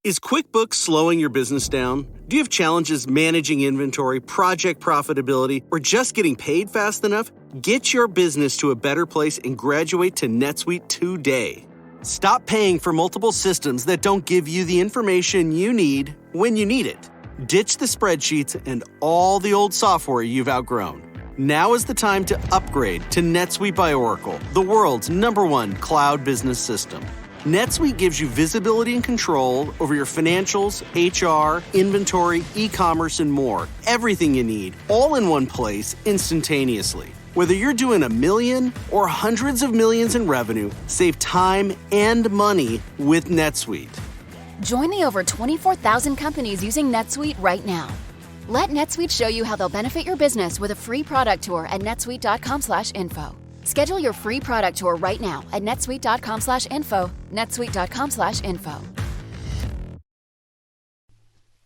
Is QuickBooks slowing your business down? Do you have challenges managing inventory, project profitability, or just getting paid fast enough? Get your business to a better place and graduate to NetSuite today. Stop paying for multiple systems that don't give you the information you need when you need it. Ditch the spreadsheets and all the old software you've outgrown. Now is the time to upgrade to NetSuite by Oracle, the world's #1 cloud business system. NetSuite gives you visibility and control over your financials, HR, inventory, e-commerce, and more. Everything you need, all in one place, instantaneously. Whether you're doing $1 million or hundreds of millions in revenue, save time and money with NetSuite. Join the over 24,000 companies using NetSuite right now. Let NetSuite show you how they'll benefit your business with a free product tour at netsuite.com/info. Schedule your free product tour right now at netsuite.com/info, netsuite.com/info.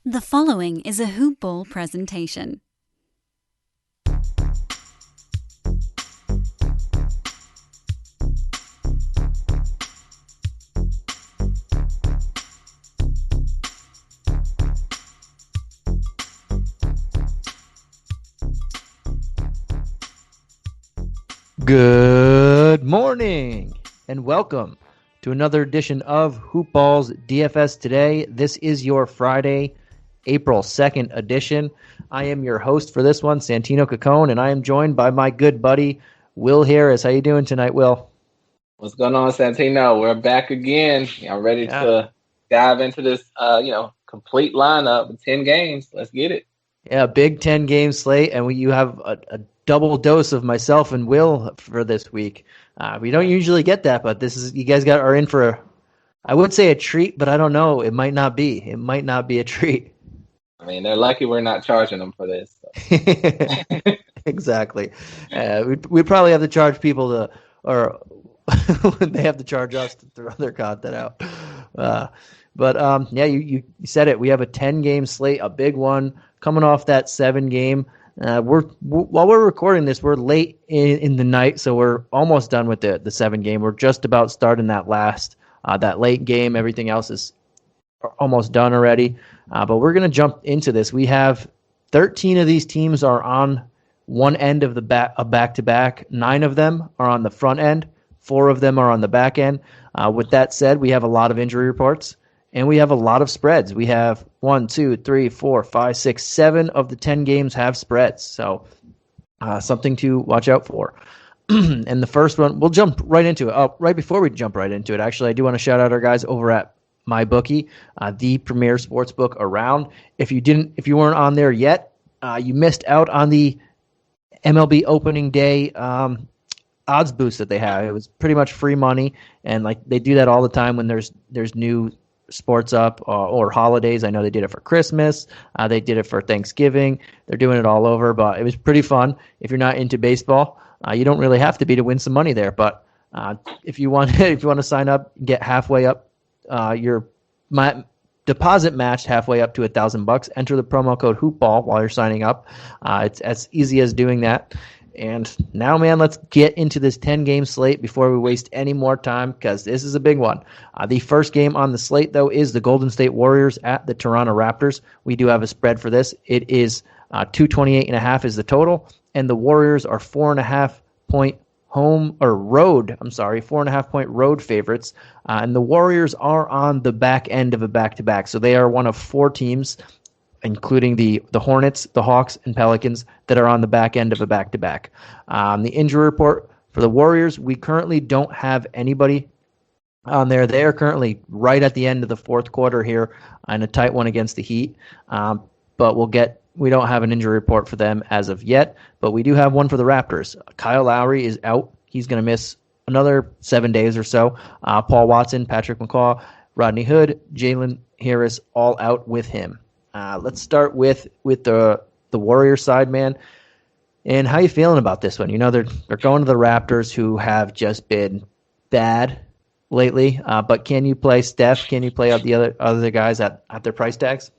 The following is a Hoop Ball presentation. Good morning and welcome to another edition of Hoop Ball's DFS Today. This is your Friday, April 2nd edition. I am your host for this one, Santino and I am joined by my good buddy, Will Harris. How you doing tonight, Will? What's going on, Santino? We're back again. I'm ready to dive into this, complete lineup with 10 games. Let's get it. Yeah, big 10-game slate, and you have a double dose of myself and Will for this week. We don't usually get that, but you guys are in for I would say a treat, but I don't know. It might not be. It might not be a treat. I mean, they're lucky we're not charging them for this. So. Exactly. We'd probably have to charge people or they have to charge us to throw their content out. You said it. We have a 10-game slate, a big one, coming off that 7-game. While we're recording this, we're late in the night, so we're almost done with the 7-game. We're just about starting that late game. Everything else is almost done already. But we're going to jump into this. We have 13 of these teams are on one end of back-to-back. 9 of them are on the front end. 4 of them are on the back end. With that said, we have a lot of injury reports. And we have a lot of spreads. We have 1, 2, 3, 4, 5, 6, 7 of the 10 games have spreads. So something to watch out for. And the first one, we'll jump right into it. Oh, right before we jump right into it, actually, I do want to shout out our guys over at MyBookie, the premier sportsbook around. If you weren't on there yet, you missed out on the MLB opening day odds boost that they have. It was pretty much free money, and like they do that all the time when there's new sports up or holidays. I know they did it for Christmas. They did it for Thanksgiving. They're doing it all over, but it was pretty fun. If you're not into baseball, you don't really have to be to win some money there. But if you want to sign up, get halfway up, your deposit matched halfway up to $1,000. Enter the promo code HoopBall while you're signing up. It's as easy as doing that. And now, man, let's get into this 10-game slate before we waste any more time, because this is a big one. The first game on the slate, though, is the Golden State Warriors at the Toronto Raptors. We do have a spread for this. It is 228.5 is the total, and the Warriors are 4.5-point 4.5-point road favorites. And the Warriors are on the back end of a back-to-back, so they are one of 4 teams, including the Hornets, the Hawks, and Pelicans, that are on the back end of a back-to-back. The injury report for the Warriors, we currently don't have anybody on there. They are currently right at the end of the fourth quarter here in a tight one against the Heat. But we don't have an injury report for them as of yet, but we do have one for the Raptors. Kyle Lowry is out. He's going to miss another 7 days or so. Paul Watson, Patrick McCaw, Rodney Hood, Jalen Harris, all out with him. Let's start with the Warriors side, man. And how you feeling about this one? You know, they're going to the Raptors, who have just been bad lately. But can you play Steph? Can you play out the other guys at their price tags?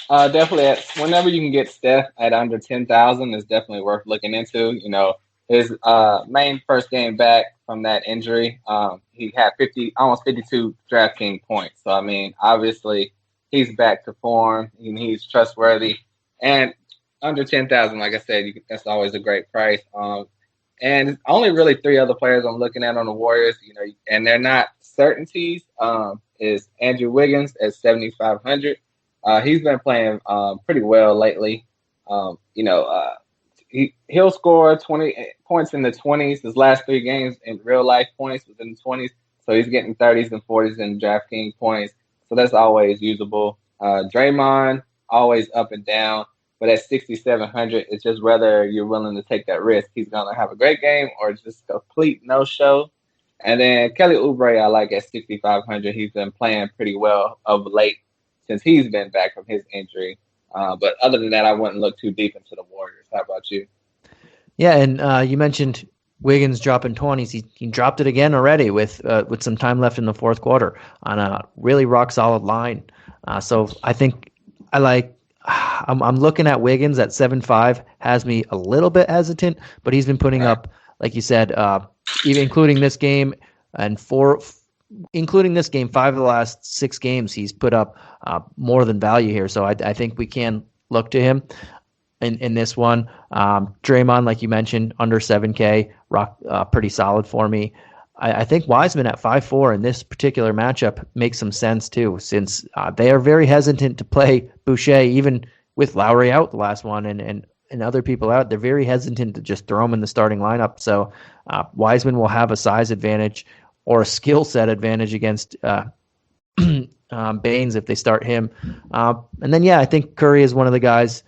Definitely. Whenever you can get Steph at under 10,000, it's definitely worth looking into. You know, his main first game back from that injury. He had almost 52 DraftKings points. So I mean, obviously he's back to form and he's trustworthy. And under 10,000, like I said, that's always a great price. And only really 3 other players I'm looking at on the Warriors, and they're not certainties. Is Andrew Wiggins at 7,500. He's been playing pretty well lately. He'll score 20 points in the 20s. His last 3 games in real life points was in the 20s. So he's getting 30s and 40s in DraftKings points. So that's always usable. Draymond, always up and down. But at 6,700, it's just whether you're willing to take that risk. He's going to have a great game or just complete no-show. And then Kelly Oubre, I like at 6,500. He's been playing pretty well of late since he's been back from his injury. But other than that, I wouldn't look too deep into the Warriors. How about you? Yeah, and you mentioned Wiggins dropping 20s. He dropped it again already with some time left in the fourth quarter on a really rock-solid line. So I think I'm looking at Wiggins at 7.5, has me a little bit hesitant, but he's been putting up, like you said, even including this game and 5 of the last 6 games, he's put up more than value here. So I think we can look to him in this one. Draymond, like you mentioned, under 7K, pretty solid for me. I think Wiseman at 5.4 in this particular matchup makes some sense too, since they are very hesitant to play Boucher, even with Lowry out the last one and other people out. They're very hesitant to just throw him in the starting lineup. So Wiseman will have a size advantage or a skill set advantage against Baines if they start him. And then, I think Curry is one of the guys.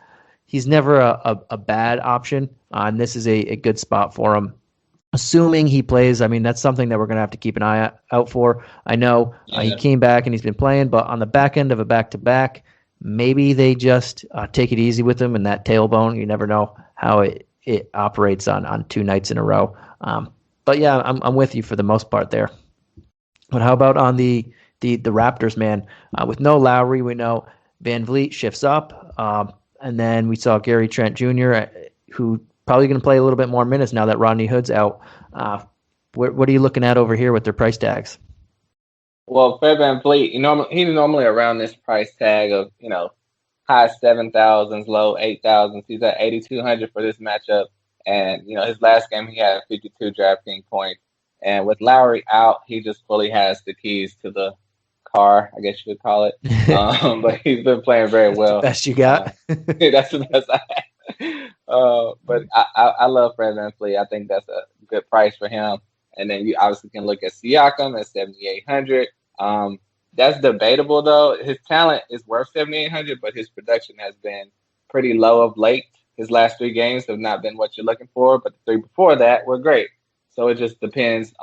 He's never a bad option, and this is a good spot for him. Assuming he plays, I mean, that's something that we're going to have to keep an eye out for. I know he came back and he's been playing, but on the back end of a back-to-back, maybe they just take it easy with him and that tailbone. You never know how it operates on 2 nights in a row. But yeah, I'm with you for the most part there. But how about on the Raptors, man? With no Lowry, we know Van Vliet shifts up, and then we saw Gary Trent Jr., who probably going to play a little bit more minutes now that Rodney Hood's out. What are you looking at over here with their price tags? Well, Fred VanVleet, he's normally around this price tag of, high 7,000s, low 8,000s. He's at 8,200 for this matchup. And, his last game, he had 52 DraftKings points. And with Lowry out, he just fully has the keys to the car, I guess you could call it. But he's been playing very well. That's the best you got? That's the best I have. But I love Fred VanVleet. I think that's a good price for him. And then you obviously can look at Siakam at 7,800. That's debatable, though. His talent is worth 7,800, but his production has been pretty low of late. His last 3 games have not been what you're looking for, but the 3 before that were great. So it just depends.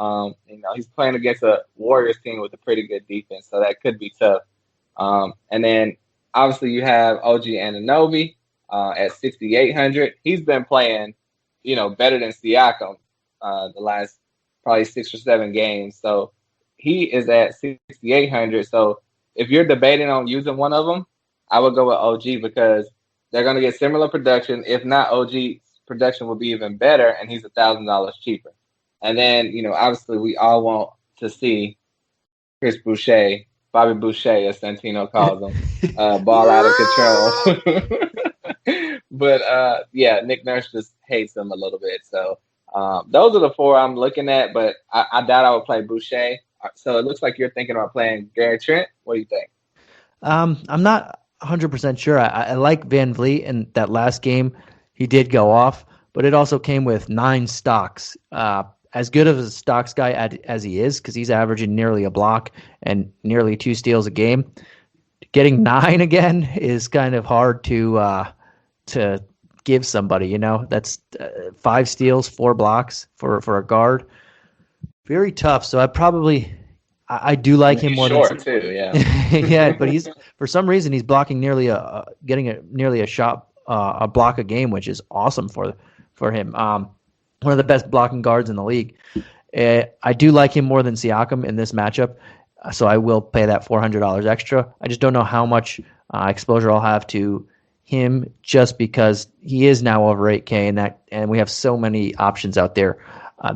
He's playing against a Warriors team with a pretty good defense, so that could be tough. And then obviously you have OG Anunoby at 6,800. He's been playing, better than Siakam the last probably 6 or 7 games. So he is at 6,800. So if you're debating on using one of them, I would go with OG because they're going to get similar production. If not, OG's production will be even better, and he's $1,000 cheaper. And then, obviously we all want to see Boucher, Bobby Boucher, as Santino calls him, ball out of control. But, Nick Nurse just hates him a little bit. So those are the 4 I'm looking at, but I doubt I would play Boucher. So it looks like you're thinking about playing Gary Trent. What do you think? I'm not 100% sure. I like Van Vliet, and that last game he did go off, but it also came with 9 stocks. As good of a stocks guy as he is, because he's averaging nearly a block and nearly 2 steals a game, getting 9 again is kind of hard to give somebody. That's 5 steals, 4 blocks for a guard. Very tough. So I do like him more short than too. Yeah, yeah. But for some reason he's blocking nearly a shot, a block a game, which is awesome for him. One of the best blocking guards in the league. I do like him more than Siakam in this matchup, so I will pay that $400 extra. I just don't know how much exposure I'll have to him, just because he is now over 8K, and we have so many options out there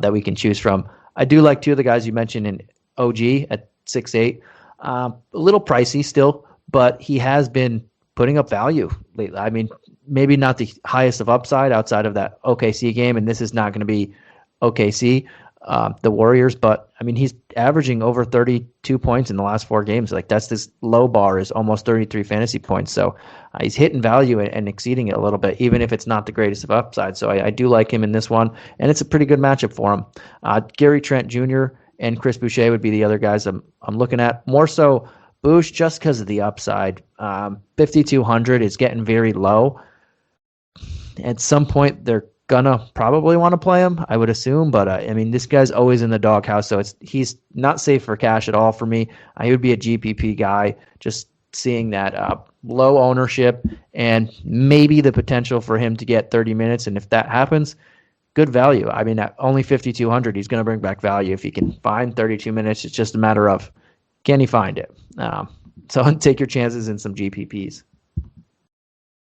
that we can choose from. I do like two of the guys you mentioned in OG at 6'8". A little pricey still, but he has been putting up value lately. I mean, maybe not the highest of upside outside of that OKC game, and this is not going to be OKC, the Warriors, but I mean, he's averaging over 32 points in the last 4 games. Like, that's this low bar is almost 33 fantasy points. So he's hitting value and exceeding it a little bit, even if it's not the greatest of upside. So I do like him in this one, and it's a pretty good matchup for him. Gary Trent Jr. and Chris Boucher would be the other guys I'm looking at. More so Boucher just because of the upside. 5,200 is getting very low. At some point, they're gonna probably want to play him, I would assume. But I mean, this guy's always in the doghouse, so he's not safe for cash at all for me. He would be a GPP guy, just seeing that low ownership and maybe the potential for him to get 30 minutes. And if that happens, good value. I mean, at only 5,200, he's going to bring back value if he can find 32 minutes. It's just a matter of can he find it. So take your chances in some GPPs.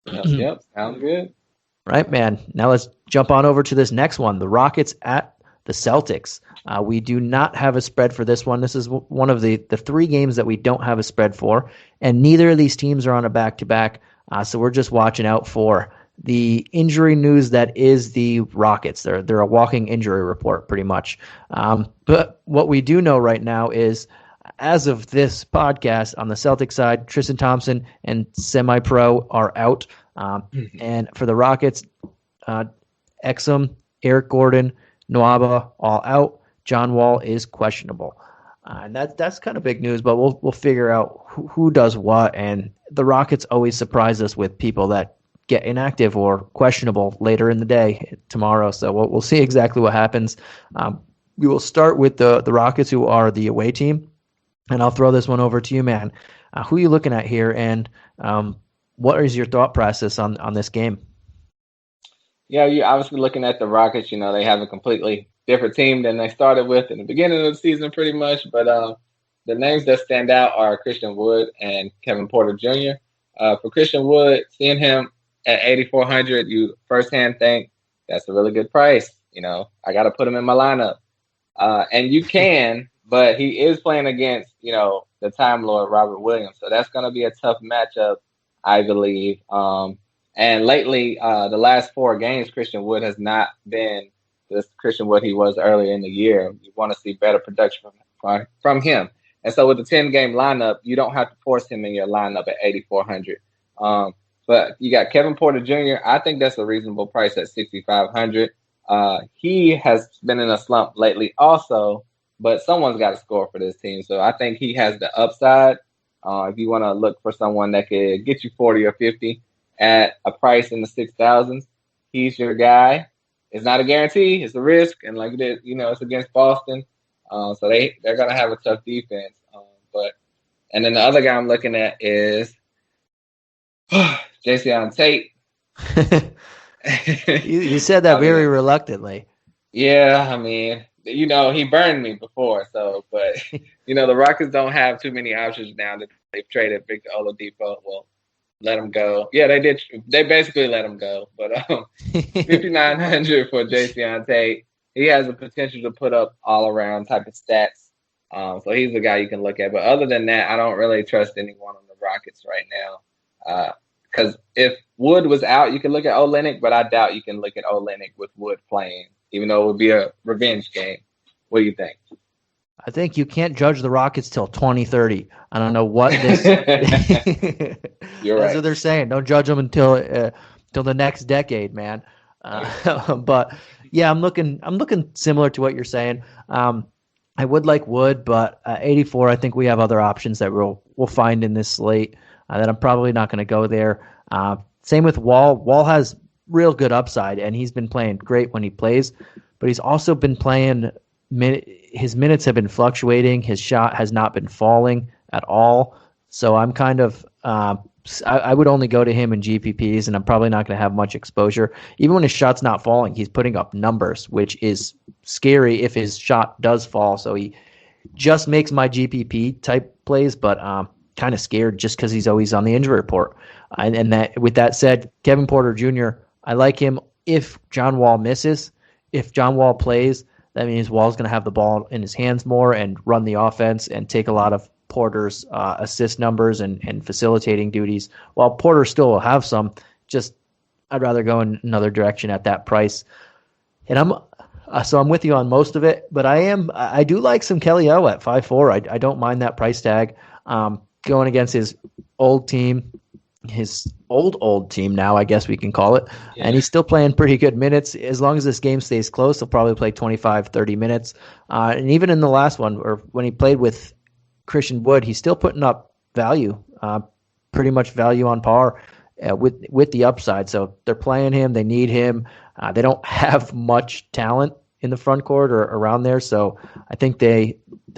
Yep, sounds good. Right, man. Now let's jump on over to this next one, the Rockets at the Celtics. We do not have a spread for this one. This is one of the 3 games that we don't have a spread for, and neither of these teams are on a back-to-back, so we're just watching out for the injury news that is the Rockets. They're a walking injury report, pretty much. But what we do know right now is, as of this podcast, on the Celtics side, Tristan Thompson and semi-pro are out. And for the Rockets, Exum, Eric Gordon, Nwaba all out. John Wall is questionable. And that's kind of big news, but we'll figure out who does what. And the Rockets always surprise us with people that get inactive or questionable later in the day tomorrow. So we'll see exactly what happens. We will start with the Rockets, who are the away team. And I'll throw this one over to you, man. Who are you looking at here? And what is your thought process on this game? Yeah, you're obviously looking at the Rockets. You know, they have a completely different team than they started with in the beginning of the season, pretty much. But the names that stand out are Christian Wood and Kevin Porter Jr. For Christian Wood, seeing him at 8,400, you firsthand think that's a really good price. You know, I got to put him in my lineup. And you can, but he is playing against, you know, the Time Lord, Robert Williams. So that's going to be a tough matchup, I believe. And lately, the last 4 games, Christian Wood has not been the Christian Wood he was earlier in the year. You want to see better production from him. And so with the 10-game lineup, you don't have to force him in your lineup at 8,400. But you got Kevin Porter Jr. I think that's a reasonable price at 6,500. He has been in a slump lately also, but someone's got to score for this team. So I think he has the upside. If you want to look for someone that could get you 40 or 50 at a price in the 6,000s, he's your guy. It's not a guarantee. It's a risk. And like it is, you know, it's against Boston. So they're going to have a tough defense. And then the other guy I'm looking at is Jason Tate. You said that very reluctantly. Yeah, I mean, you know, he burned me before. So, but, you know, the Rockets don't have too many options now that they've traded Victor Oladipo. Well, let him go. Yeah, they did. They basically let him go. But 5,900 for Jason Tate. He has the potential to put up all-around type of stats. So he's the guy you can look at. But other than that, I don't really trust anyone on the Rockets right now. Because if Wood was out, you can look at Olynyk, but I doubt you can look at Olynyk with Wood playing, even though it would be a revenge game. What do you think? I think you can't judge the Rockets till 2030. I don't know what this. You're right. That's what they're saying. Don't judge them until the next decade, man. But yeah, I'm looking similar to what you're saying. I would like Wood, but 84. I think we have other options that we'll find in this slate that I'm probably not going to go there. Same with Wall. Wall has real good upside, and he's been playing great when he plays, but he's also been playing. His minutes have been fluctuating. His shot has not been falling at all. So I'm kind of I would only go to him in GPPs, and I'm probably not going to have much exposure. Even when his shot's not falling, he's putting up numbers, which is scary if his shot does fall. So he just makes my GPP type plays, but kind of scared just because he's always on the injury report. And that, with that said, Kevin Porter Jr., I like him if John Wall misses. If John Wall plays, That means Wall's going to have the ball in his hands more and run the offense and take a lot of Porter's assist numbers and facilitating duties. While Porter still will have some, just I'd rather go in another direction at that price. And I'm with you on most of it, but I do like some Kelly O at 5.4. I don't mind that price tag. Going against his old team, his old team now, I guess we can call it. Yeah. And he's still playing pretty good minutes. As long as this game stays close, he'll probably play 25, 30 minutes. And even in the last one, or when he played with Christian Wood, he's still putting up value, pretty much value on par with the upside. So they're playing him. They need him. They don't have much talent in the front court or around there. So I think they're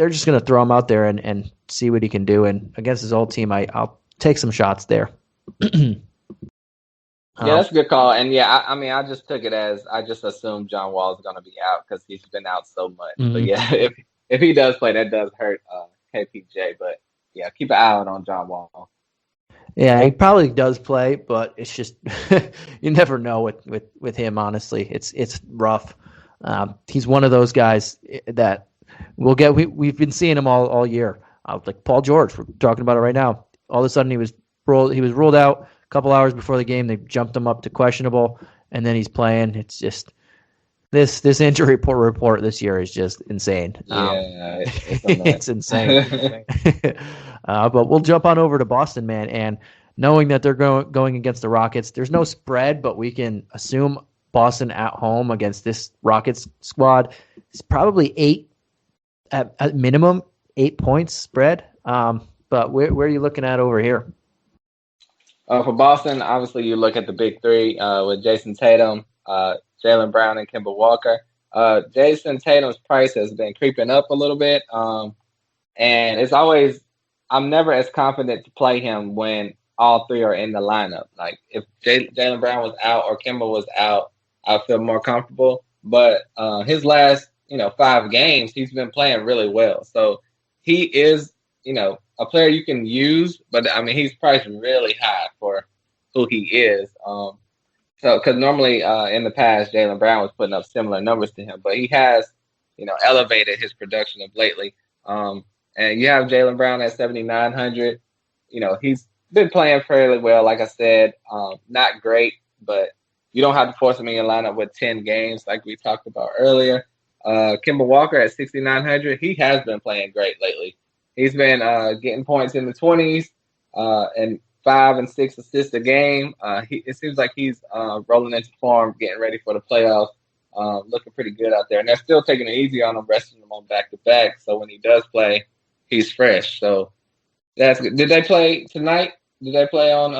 just going to throw him out there and see what he can do. And against his old team, I'll take some shots there. Yeah, that's a good call. And yeah, I mean, I just took it as I just assumed John Wall is going to be out because he's been out so much. Mm-hmm. But yeah, if he does play, that does hurt KPJ. But yeah, keep an eye out on John Wall. Yeah, he probably does play, but it's just you never know with him. Honestly, it's rough. He's one of those guys that we'll get. We've been seeing him all year. Like Paul George, we're talking about it right now. All of a sudden, he was ruled out a couple hours before the game. They jumped him up to questionable, and then he's playing. It's just this injury report this year is just insane. Yeah, it's insane. But we'll jump on over to Boston, man, and knowing that they're going against the Rockets, there's no spread, but we can assume Boston at home against this Rockets squad is probably 8 at minimum, 8 points spread. But where are you looking at over here? For Boston, obviously you look at the big three with Jason Tatum, Jaylen Brown, and Kemba Walker. Jason Tatum's price has been creeping up a little bit, and it's always I'm never as confident to play him when all three are in the lineup. Like if Jaylen Brown was out or Kemba was out, I feel more comfortable. But his last 5 games, he's been playing really well. So he is a player you can use, but I mean he's priced really high for who he is. So because normally in the past Jaylen Brown was putting up similar numbers to him, but he has elevated his production of lately. And you have Jaylen Brown at 7,900. He's been playing fairly well. Like I said, not great, but you don't have to force him in your lineup with 10 games like we talked about earlier. Kemba Walker at 6,900. He has been playing great lately. He's been getting points in the 20s and 5 and 6 assists a game. It seems like he's rolling into form, getting ready for the playoffs, looking pretty good out there. And they're still taking it easy on him, resting him on back-to-back. So when he does play, he's fresh. So that's good. Did they play tonight? Did they play on?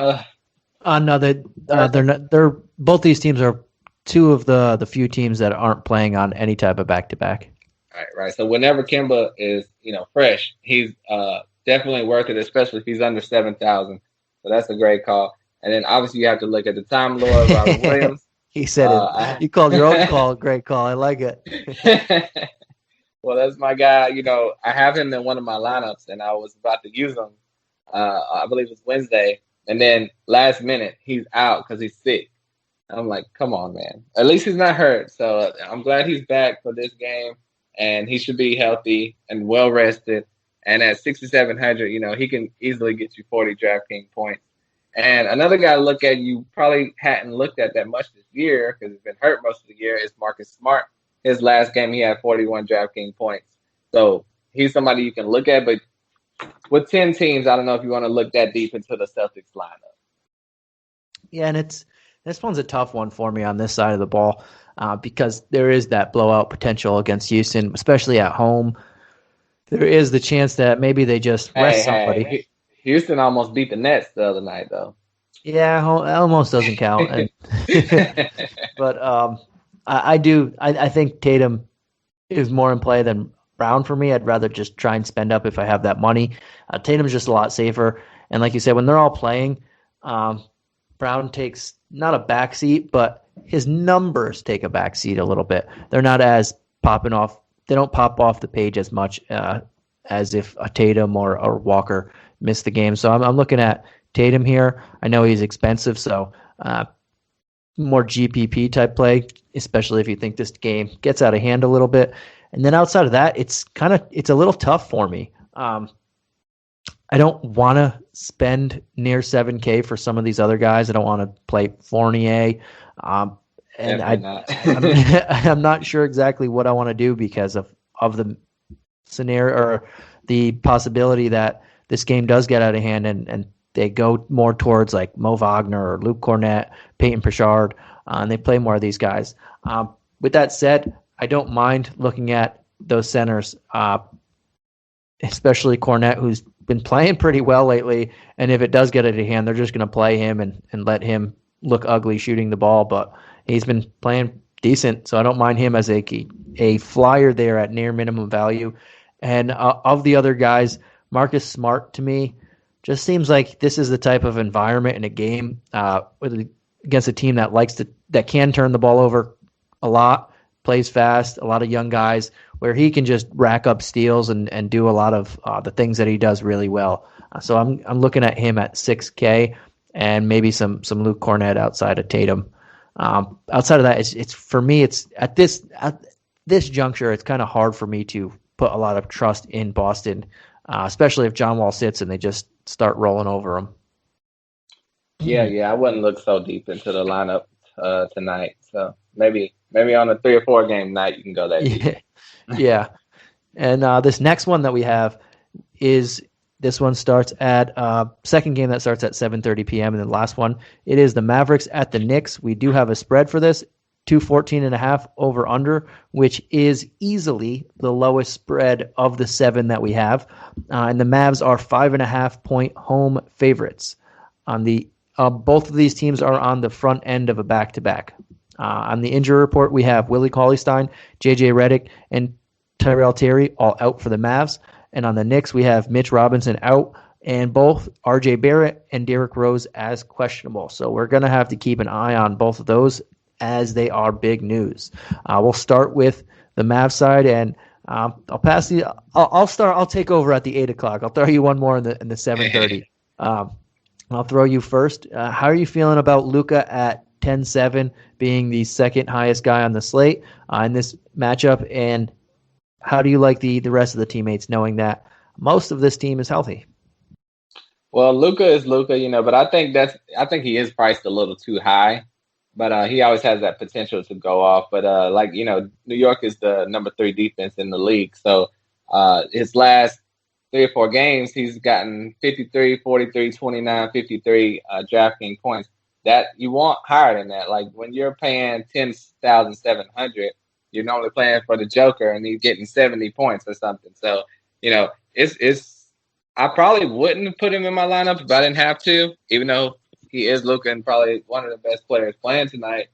No, they're not. They're both these teams are two of the few teams that aren't playing on any type of back-to-back. Right. So whenever Kemba is, fresh, he's definitely worth it, especially if he's under 7,000. So that's a great call. And then obviously you have to look at the Time Lord, Robert Williams. He said it. You called your own call. Great call. I like it. Well, that's my guy. I have him in one of my lineups, and I was about to use him. I believe it's Wednesday, and then last minute he's out because he's sick. I'm like, come on, man. At least he's not hurt. So I'm glad he's back for this game, and he should be healthy and well rested. And at 6,700, he can easily get you 40 DraftKings points. And another guy to look at you probably hadn't looked at that much this year because he's been hurt most of the year is Marcus Smart. His last game, he had 41 DraftKings points. So he's somebody you can look at. But with 10 teams, I don't know if you want to look that deep into the Celtics lineup. Yeah, and this one's a tough one for me on this side of the ball because there is that blowout potential against Houston, especially at home. There is the chance that maybe they just rest somebody. Hey. Houston almost beat the Nets the other night, though. Yeah, almost doesn't count. But I think Tatum is more in play than Brown for me. I'd rather just try and spend up if I have that money. Tatum's just a lot safer. And like you said, when they're all playing, Brown takes not a backseat, but his numbers take a backseat a little bit. They're not as popping off. They don't pop off the page as much as if a Tatum or Walker missed the game. So I'm looking at Tatum here. I know he's expensive, so more GPP type play, especially if you think this game gets out of hand a little bit. And then outside of that, it's a little tough for me. I don't want to spend near 7K for some of these other guys. I don't want to play Fournier. And I'm not sure exactly what I want to do because of the scenario or the possibility that this game does get out of hand and they go more towards like Mo Wagner or Luke Cornett, Peyton Pritchard, and they play more of these guys. With that said, I don't mind looking at those centers, especially Cornett, who's been playing pretty well lately. And if it does get out of hand, they're just going to play him and let him look ugly shooting the ball. But he's been playing decent, so I don't mind him as a flyer there at near minimum value. And of the other guys, Marcus Smart to me just seems like this is the type of environment in a game against a team that can turn the ball over a lot, plays fast, a lot of young guys, where he can just rack up steals and do a lot of the things that he does really well. So I'm looking at him at 6K and maybe some Luke Cornett outside of Tatum. Outside of that, it's for me. It's at this juncture, it's kind of hard for me to put a lot of trust in Boston, especially if John Wall sits and they just start rolling over him. Yeah, I wouldn't look so deep into the lineup tonight. So maybe on a 3 or 4 game night you can go that deep. Yeah. And this next one that we have this one starts at second game that starts at 7:30 p.m. And the last one, it is the Mavericks at the Knicks. We do have a spread for this, 214.5 over under, which is easily the lowest spread of the 7 that we have. And the Mavs are 5.5 point home favorites. On the both of these teams are on the front end of a back-to-back. On the injury report, we have Willie Cauley-Stein, J.J. Redick, and Tyrell Terry all out for the Mavs. And on the Knicks, we have Mitch Robinson out, and both R.J. Barrett and Derrick Rose as questionable. So we're going to have to keep an eye on both of those as they are big news. We'll start with the Mavs side, and I'll take over at the 8 o'clock. I'll throw you one more in the 7:30. I'll throw you first. How are you feeling about Luka at 10-7 being the second highest guy on the slate in this matchup? And how do you like the rest of the teammates knowing that most of this team is healthy? Well, Luka is Luka, but I think he is priced a little too high. But he always has that potential to go off. But New York is the number 3 defense in the league. So his last 3 or 4 games, he's gotten 53, 43, 29, 53 DraftKings points. That you want higher than that. Like when you're paying 10,700, you're normally playing for the Joker, and he's getting 70 points or something. So it's. I probably wouldn't put him in my lineup if I didn't have to, even though he is looking probably one of the best players playing tonight.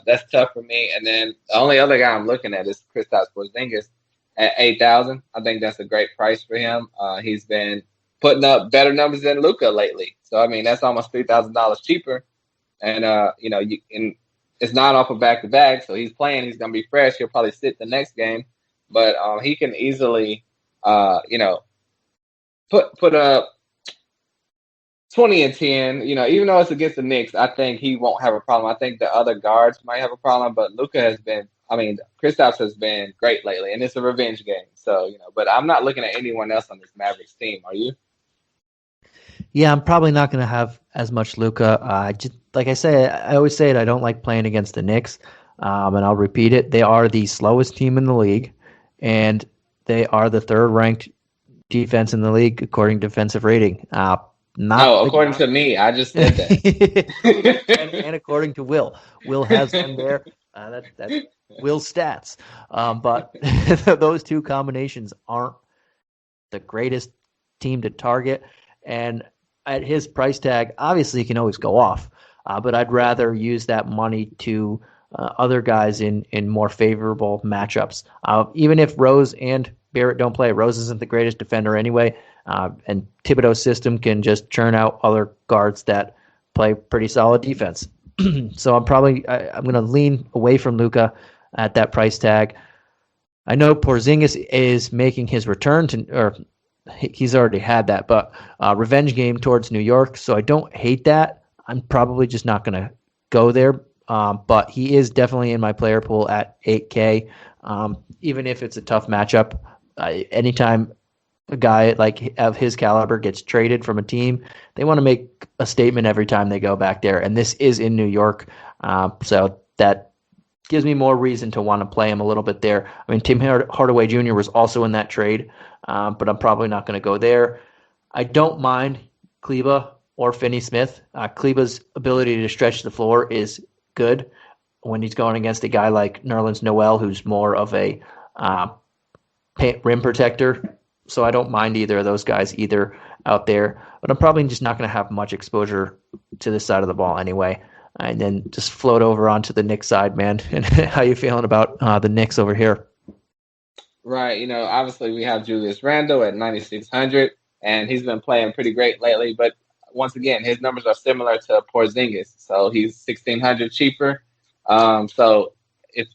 That's tough for me. And then the only other guy I'm looking at is Kristaps Porzingis at 8,000. I think that's a great price for him. He's been putting up better numbers than Luka lately. So I mean that's almost $3,000 cheaper. And it's not off a back-to-back, so he's playing. He's going to be fresh. He'll probably sit the next game. But he can easily, put up 20 and 10. Even though it's against the Knicks, I think he won't have a problem. I think the other guards might have a problem, but Kristaps has been great lately, and it's a revenge game. So, but I'm not looking at anyone else on this Mavericks team. Are you? Yeah, I'm probably not going to have as much Luka. Like I say, I always say it, I don't like playing against the Knicks, and I'll repeat it. They are the slowest team in the league, and they are the 3rd ranked defense in the league according to defensive rating. According to me. I just said that. and according to Will. Will has them there. That's Will's stats. But those two combinations aren't the greatest team to target. And at his price tag, obviously he can always go off. But I'd rather use that money to other guys in more favorable matchups. Even if Rose and Barrett don't play, Rose isn't the greatest defender anyway. And Thibodeau's system can just churn out other guards that play pretty solid defense. So I'm going to lean away from Luka at that price tag. I know Porzingis is making his return or he's already had that, but revenge game towards New York. So I don't hate that. I'm probably just not going to go there. but he is definitely in my player pool at 8K. Even if it's a tough matchup, anytime a guy like of his caliber gets traded from a team, they want to make a statement every time they go back there. And this is in New York, so that gives me more reason to want to play him a little bit there. I mean, Tim Hardaway Jr. was also in that trade, but I'm probably not going to go there. I don't mind Kleba or Finney Smith. Kleba's ability to stretch the floor is good when he's going against a guy like Nerlens Noel, who's more of a rim protector. So I don't mind either of those guys either out there. But I'm probably just not going to have much exposure to this side of the ball anyway. And then just float over onto the Knicks side, man. And how you feeling about the Knicks over here? Right. Obviously we have Julius Randle at 9,600, and he's been playing pretty great lately. But once again, his numbers are similar to Porzingis, so he's 1,600 cheaper. So if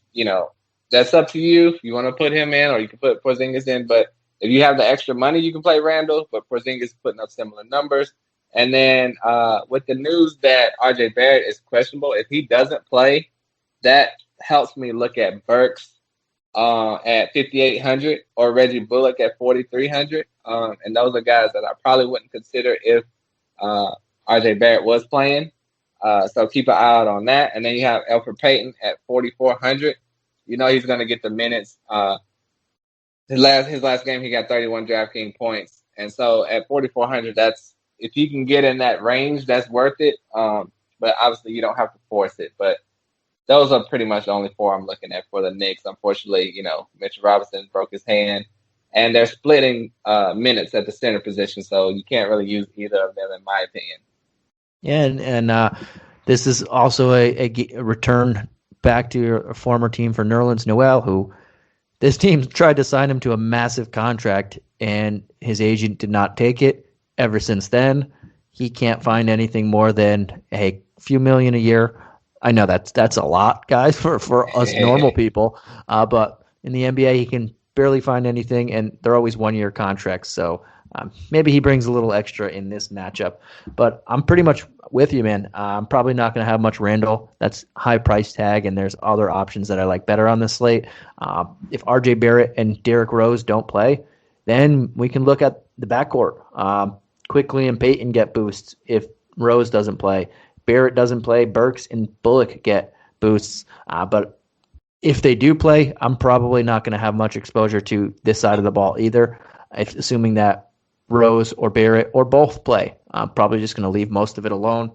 that's up to you. If you want to put him in, or you can put Porzingis in. But if you have the extra money, you can play Randle. But Porzingis is putting up similar numbers. And then with the news that RJ Barrett is questionable, if he doesn't play, that helps me look at Burks at 5,800 or Reggie Bullock at 4,300. And those are guys that I probably wouldn't consider if RJ Barrett was playing. So keep an eye out on that. And then you have Elfrid Payton at 4,400. He's going to get the minutes. His last game, he got 31 DraftKings points. And so at 4,400, that's, if you can get in that range, that's worth it. But obviously you don't have to force it. But those are pretty much the only four I'm looking at for the Knicks. Unfortunately, Mitchell Robinson broke his hand, and they're splitting minutes at the center position, so you can't really use either of them, in my opinion. Yeah, and this is also a return back to your former team for Nerlens Noel, who this team tried to sign him to a massive contract, and his agent did not take it. Ever since then, he can't find anything more than a few million a year. I know that's a lot, guys, for us normal people. But in the NBA, he can barely find anything, and they're always one-year contracts. So maybe he brings a little extra in this matchup. But I'm pretty much with you, man. I'm probably not going to have much Randle. That's high price tag, and there's other options that I like better on this slate. If RJ Barrett and Derrick Rose don't play, then we can look at the backcourt. Quickly and Payton get boosts if Rose doesn't play. Barrett doesn't play. Burks and Bullock get boosts. But if they do play, I'm probably not going to have much exposure to this side of the ball either, assuming that Rose or Barrett or both play. I'm probably just going to leave most of it alone.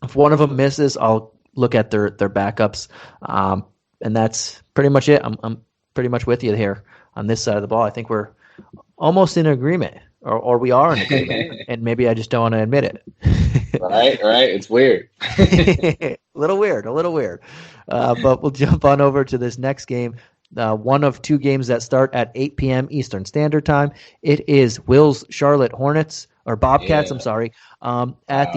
If one of them misses, I'll look at their backups. And that's pretty much it. I'm pretty much with you here on this side of the ball. I think we're almost in agreement. Or we are in agreement, and maybe I just don't want to admit it. Right. It's weird. a little weird. But we'll jump on over to this next game. One of two games that start at 8 p.m. Eastern Standard Time. It is Will's Charlotte Hornets, or Bobcats, yeah. I'm sorry, at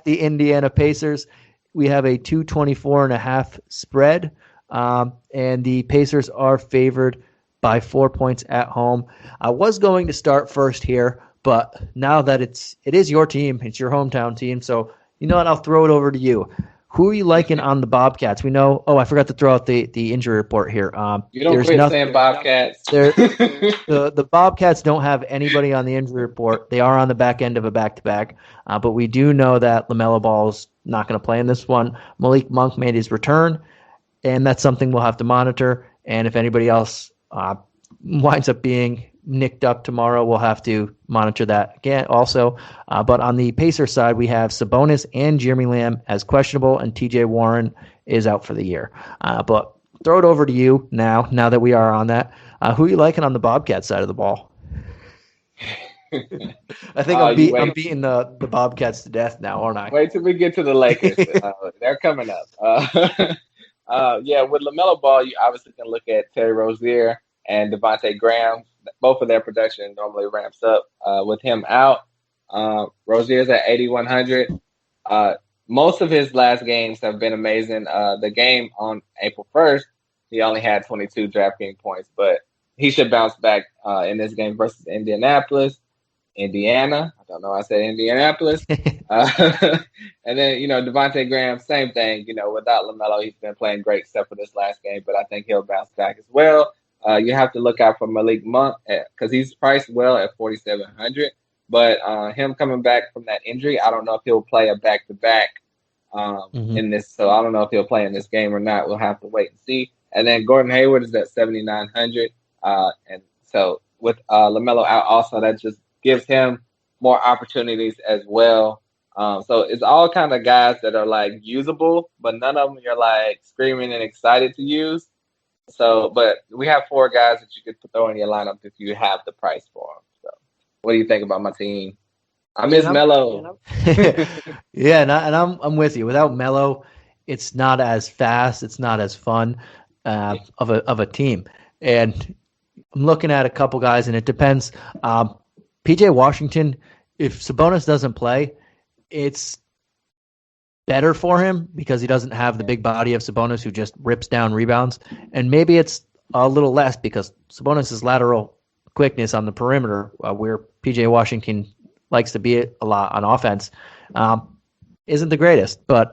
the Indiana Pacers. We have a 224.5 spread, and the Pacers are favored by 4 points at home. I was going to start first here, but now that it is your team, it's your hometown team, so you know what, I'll throw it over to you. Who are you liking on the Bobcats? We know. Oh, I forgot to throw out the injury report here. You don't quit saying Bobcats. The Bobcats don't have anybody on the injury report. They are on the back end of a back-to-back, but we do know that LaMelo Ball's not going to play in this one. Malik Monk made his return, and that's something we'll have to monitor. And if anybody else winds up being nicked up tomorrow, we'll have to monitor that again also. But on the Pacers side, we have Sabonis and Jeremy Lamb as questionable, and TJ Warren is out for the year. But throw it over to you now that we are on that. Who are you liking on the Bobcats side of the ball? I think I'm beating the Bobcats to death now, aren't I? Wait till we get to the Lakers. They're coming up. Yeah, with LaMelo Ball, you obviously can look at Terry Rozier and Devontae Graham. Both of their production normally ramps up with him out. Rozier's at 8,100. Most of his last games have been amazing. The game on April 1st, he only had 22 DraftKings points, but he should bounce back in this game versus Indianapolis. Indiana. I don't know. I said Indianapolis. And then, Devontae Graham, same thing. Without LaMelo, he's been playing great except for this last game, but I think he'll bounce back as well. You have to look out for Malik Monk because he's priced well at 4,700. But him coming back from that injury, I don't know if he'll play a back-to-back in this. So I don't know if he'll play in this game or not. We'll have to wait and see. And then Gordon Hayward is at 7,900. And so with LaMelo out also, that just gives him more opportunities as well. So it's all kind of guys that are like usable, but none of them you're like screaming and excited to use. So, but we have 4 guys that you could throw in your lineup if you have the price for them. So, what do you think about my team? I miss Melo. Yeah, and I'm with you. Without Melo, it's not as fast. It's not as fun of a team. And I'm looking at a couple guys, and it depends. PJ Washington, if Sabonis doesn't play, it's better for him because he doesn't have the big body of Sabonis who just rips down rebounds. And maybe it's a little less because Sabonis' lateral quickness on the perimeter, where PJ Washington likes to be a lot on offense, isn't the greatest. But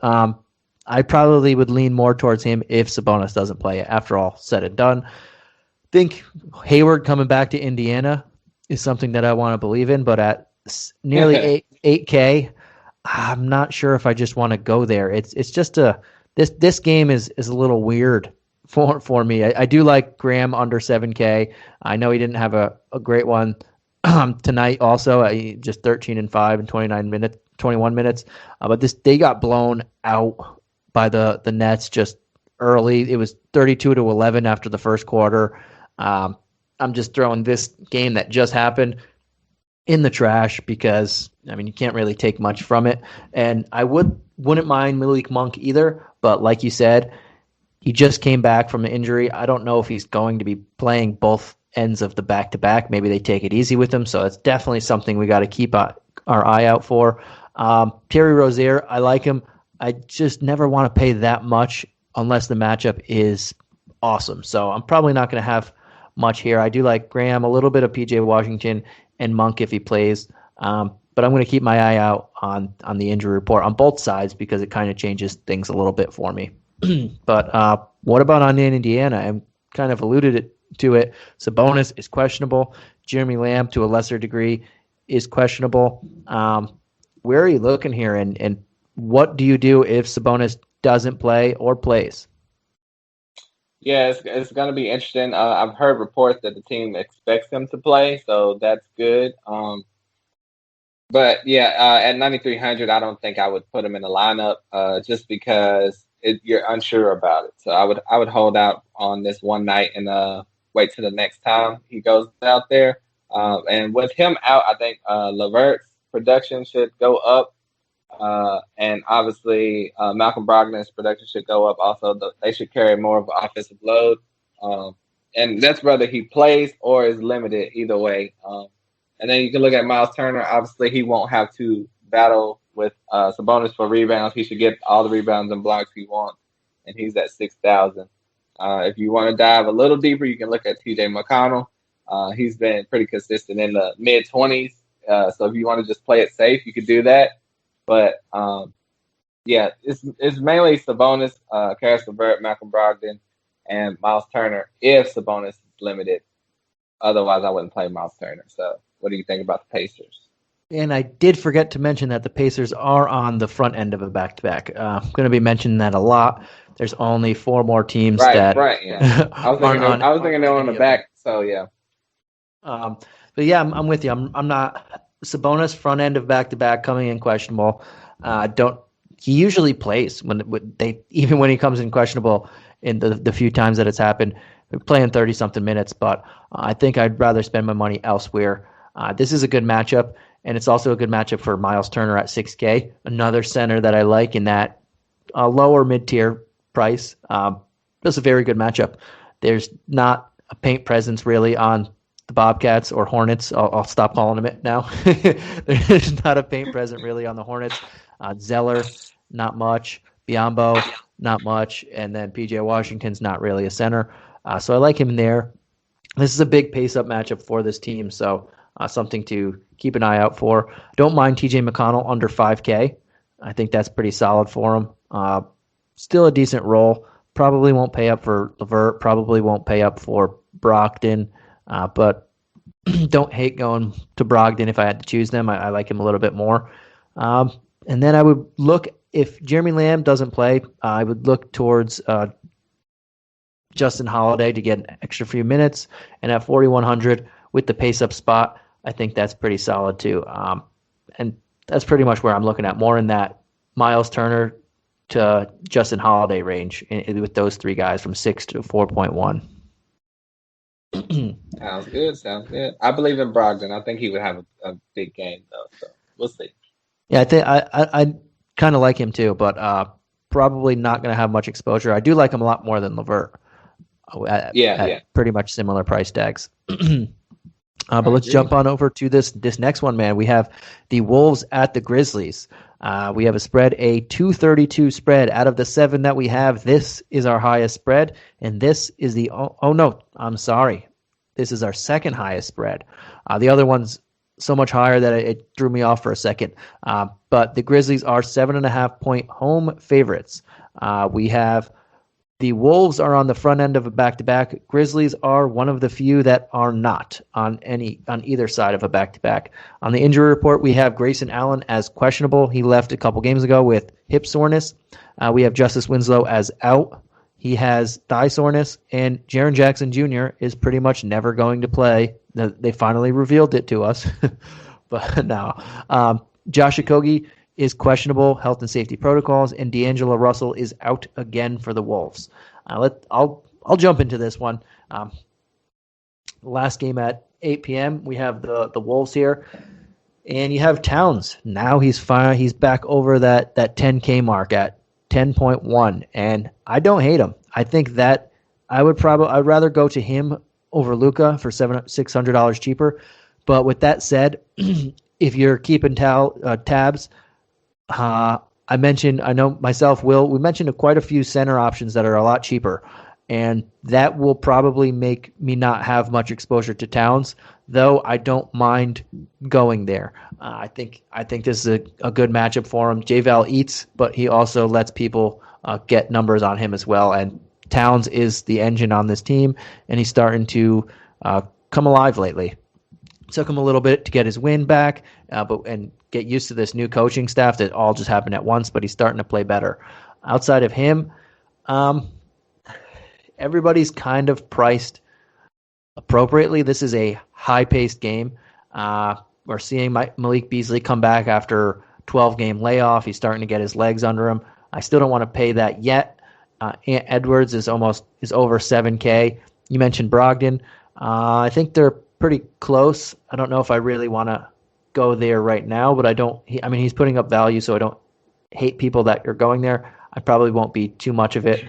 I probably would lean more towards him if Sabonis doesn't play, after all said and done. I think Hayward coming back to Indiana is something that I want to believe in, but at nearly 8K, I'm not sure if I just want to go there. It's just this game is a little weird for me. I do like Graham under 7K. I know he didn't have a great one tonight. Also, just 13 and 5 in 21 minutes. But they got blown out by the Nets just early. It was 32-11 after the first quarter. I'm just throwing this game that just happened in the trash because, you can't really take much from it. And I wouldn't mind Malik Monk either, but like you said, he just came back from an injury. I don't know if he's going to be playing both ends of the back-to-back. Maybe they take it easy with him, so it's definitely something we got to keep our eye out for. Terry Rozier, I like him. I just never want to pay that much unless the matchup is awesome. So I'm probably not going to have much here. I do like Graham, a little bit of PJ Washington, and Monk if he plays. But I'm going to keep my eye out on the injury report on both sides because it kind of changes things a little bit for me. But what about on Indiana? I kind of alluded to it. Sabonis is questionable. Jeremy Lamb, to a lesser degree, is questionable. Where are you looking here, and what do you do if Sabonis doesn't play or plays? Yeah, it's going to be interesting. I've heard reports that the team expects him to play, so that's good. But yeah, at 9,300, I don't think I would put him in the lineup just because you're unsure about it. So I would hold out on this one night and wait till the next time he goes out there. And with him out, I think LeVert's production should go up. And obviously, Malcolm Brogdon's production should go up. Also, they should carry more of an offensive load. And that's whether he plays or is limited either way. And then you can look at Miles Turner. Obviously, he won't have to battle with Sabonis for rebounds. He should get all the rebounds and blocks he wants, and he's at 6,000. If you want to dive a little deeper, you can look at TJ McConnell. He's been pretty consistent in the mid-20s. So if you want to just play it safe, you could do that. But, yeah, it's mainly Sabonis, Karis LeVert, Malcolm Brogdon, and Miles Turner if Sabonis is limited. Otherwise, I wouldn't play Miles Turner. So what do you think about the Pacers? And I did forget to mention that the Pacers are on the front end of a back-to-back. I'm going to be mentioning that a lot. There's only 4 more teams that yeah. I was thinking they're on the back, so yeah. But yeah, I'm with you. I'm not Sabonis front end of back-to-back coming in questionable. He usually plays when he comes in questionable in the few times that it's happened. We're playing 30-something minutes, but I think I'd rather spend my money elsewhere. This is a good matchup, and it's also a good matchup for Miles Turner at 6K, another center that I like in that lower mid-tier price. That's a very good matchup. There's not a paint presence really on the Bobcats or Hornets. I'll stop calling them it now. There's not a paint present really on the Hornets. Zeller, not much. Biyombo, not much. And then PJ Washington's not really a center. So I like him there. This is a big pace-up matchup for this team, so something to keep an eye out for. Don't mind TJ McConnell under 5K. I think that's pretty solid for him. Still a decent role. Probably won't pay up for LeVert. Probably won't pay up for Brogdon. But don't hate going to Brogdon if I had to choose them. I like him a little bit more. And then I would look, if Jeremy Lamb doesn't play, I would look towards Justin Holiday to get an extra few minutes. And at 4,100 with the pace up spot, I think that's pretty solid too. And that's pretty much where I'm looking at, more in that Miles Turner to Justin Holiday range with those three guys from 6 to 4.1. Sounds good. I believe in Brogdon. I think he would have a big game though, so we'll see. Yeah, I think I kind of like him too, but probably not going to have much exposure. I do like him a lot more than LeVert. At pretty much similar price tags. But let's jump on over to this next one, man. We have the Wolves at the Grizzlies. We have a spread, a 232 spread. Out of the 7 that we have, this is our highest spread, and this is the this is our second highest spread. The other one's so much higher that it threw me off for a second. But the Grizzlies are 7.5 point home favorites. We have the Wolves are on the front end of a back-to-back. Grizzlies are one of the few that are not on either side of a back-to-back. On the injury report, we have Grayson Allen as questionable. He left a couple games ago with hip soreness. We have Justice Winslow as out. He has thigh soreness, and Jaren Jackson Jr. is pretty much never going to play. They finally revealed it to us, but no. Josh Okogie is questionable, health and safety protocols, and D'Angelo Russell is out again for the Wolves. I'll jump into this one. Last game at 8 p.m. We have the Wolves here, and you have Towns. Now he's fine. He's back over that 10K mark at 10.1, and I don't hate him. I think that I'd rather go to him over Luka for $600 cheaper. But with that said, if you're keeping tabs. I know myself, Will, we mentioned quite a few center options that are a lot cheaper, and that will probably make me not have much exposure to Towns, though I don't mind going there. I think this is a good matchup for him. J-Val eats, but he also lets people get numbers on him as well, and Towns is the engine on this team, and he's starting to come alive lately. Took him a little bit to get his win back, and get used to this new coaching staff that all just happened at once, but he's starting to play better. Outside of him, everybody's kind of priced appropriately. This is a high-paced game. We're seeing Malik Beasley come back after 12-game layoff. He's starting to get his legs under him. I still don't want to pay that yet. Ant Edwards is over 7K. You mentioned Brogdon. I think they're pretty close. I don't know if I really want to go there right now, but he's putting up value, so I don't hate people that are going there. I probably won't be too much of it.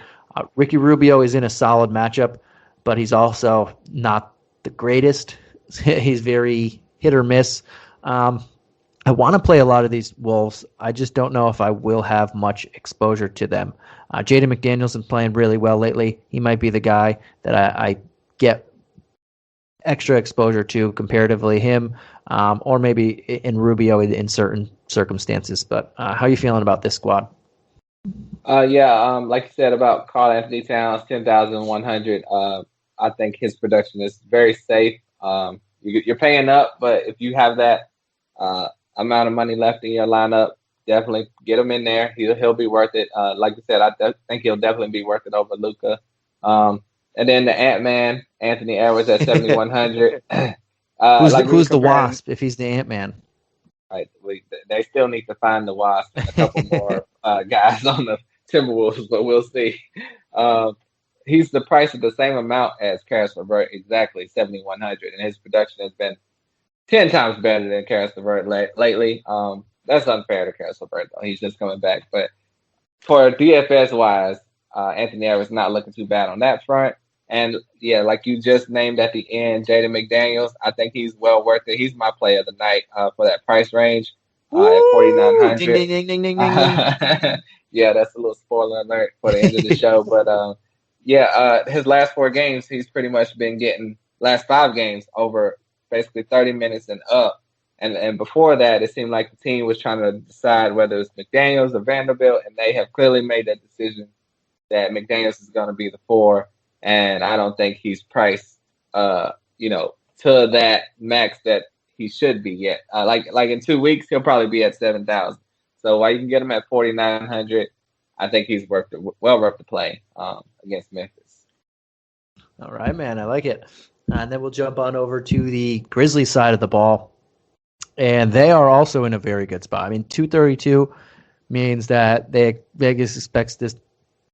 Ricky Rubio is in a solid matchup, but he's also not the greatest. He's very hit or miss. I want to play a lot of these Wolves. I just don't know if I will have much exposure to them. Jaden McDaniels been playing really well lately. He might be the guy that I get extra exposure to comparatively him, or maybe in Rubio in certain circumstances. But how are you feeling about this squad? Like you said about Karl Anthony Towns, 10,100. I think his production is very safe. You're paying up, but if you have that amount of money left in your lineup, definitely get him in there. He'll be worth it. Like you said, I think he'll definitely be worth it over Luka. And then the Ant-Man, Anthony Edwards at 7,100. Who's the Wasp if he's the Ant-Man? Right, they still need to find the Wasp and a couple more guys on the Timberwolves, but we'll see. He's the price of the same amount as Karis LeVert, exactly 7,100, and his production has been 10 times better than Karis LeVert lately. That's unfair to Karis LeVert, though. He's just coming back. But for DFS-wise, Anthony Edwards not looking too bad on that front. And, yeah, like you just named at the end, Jaden McDaniels, I think he's well worth it. He's my play of the night for that price range at 4,900. Ding, ding, ding, ding, ding, ding. Yeah, that's a little spoiler alert for the end of the show. But, his last 4 games, he's pretty much been getting last 5 games over basically 30 minutes and up. And before that, it seemed like the team was trying to decide whether it's McDaniels or Vanderbilt, and they have clearly made that decision that McDaniels is going to be the 4, and I don't think he's priced, to that max that he should be yet. Like in 2 weeks, he'll probably be at 7,000. So while you can get him at 4,900, I think he's worth the play against Memphis. All right, man, I like it. And then we'll jump on over to the Grizzlies side of the ball. And they are also in a very good spot. I mean, 232 means that Vegas expects this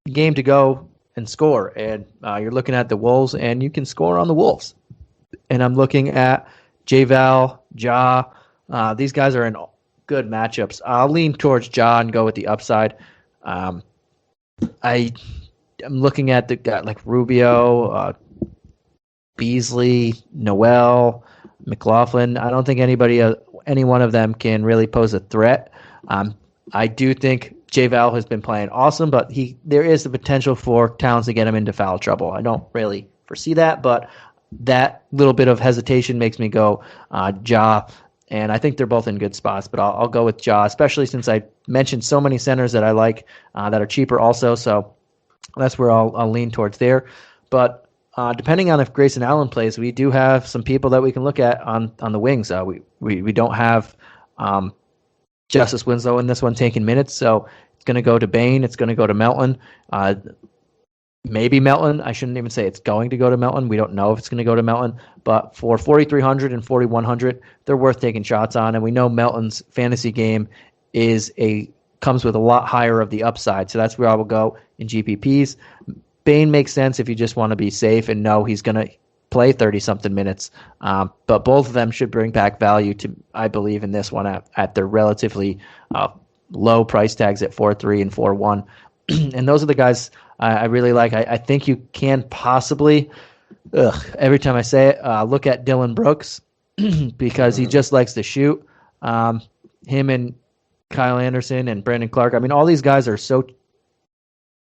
game to go and score. And you're looking at the Wolves, and you can score on the Wolves. And I'm looking at J-Val, Ja. These guys are in good matchups. I'll lean towards Ja and go with the upside. I'm looking at the guy like Rubio, Beasley, Noel, McLaughlin. I don't think any one of them can really pose a threat. I do think J-Val has been playing awesome, but there is the potential for Towns to get him into foul trouble. I don't really foresee that, but that little bit of hesitation makes me go Ja, and I think they're both in good spots, but I'll go with Ja, especially since I mentioned so many centers that I like that are cheaper also, so that's where I'll lean towards there. But depending on if Grayson Allen plays, we do have some people that we can look at on the wings. We don't have Justice Winslow in this one taking minutes, so it's going to go to Bain. It's going to go to Melton. Maybe Melton. I shouldn't even say it's going to go to Melton. We don't know if it's going to go to Melton. But for 4,300 and 4,100, they're worth taking shots on. And we know Melton's fantasy game comes with a lot higher of the upside. So that's where I will go in GPPs. Bain makes sense if you just want to be safe and know he's going to play 30-something minutes. But both of them should bring back value to, I believe, in this one at their relatively low price tags at 4.3 and 4.1. And those are the guys I really like. I think you can possibly, every time I say it, look at Dylan Brooks because he just likes to shoot. Him and Kyle Anderson and Brandon Clark. I mean, all these guys are so.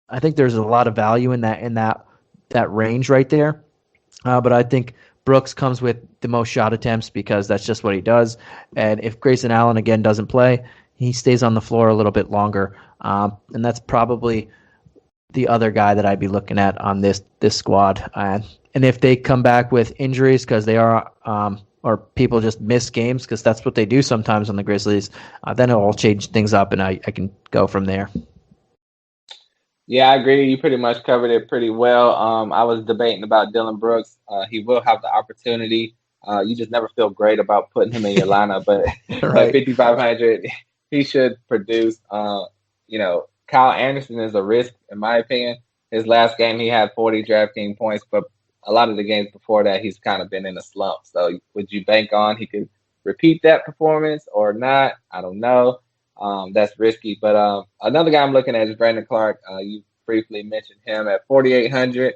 I think there's a lot of value in that range right there. But I think Brooks comes with the most shot attempts because that's just what he does. And if Grayson Allen again doesn't play, he stays on the floor a little bit longer. And that's probably the other guy that I'd be looking at on this squad. And if they come back with injuries because they are or people just miss games because that's what they do sometimes on the Grizzlies, then it'll change things up and I can go from there. Yeah, I agree. You pretty much covered it pretty well. I was debating about Dylan Brooks. He will have the opportunity. You just never feel great about putting him in your lineup, but Right. at 5,500, he should produce. Kyle Anderson is a risk, in my opinion. His last game, he had 40 DraftKings points, but a lot of the games before that, he's kind of been in a slump. So would you bank on he could repeat that performance or not? I don't know. That's risky. But another guy I'm looking at is Brandon Clark. You briefly mentioned him at 4,800.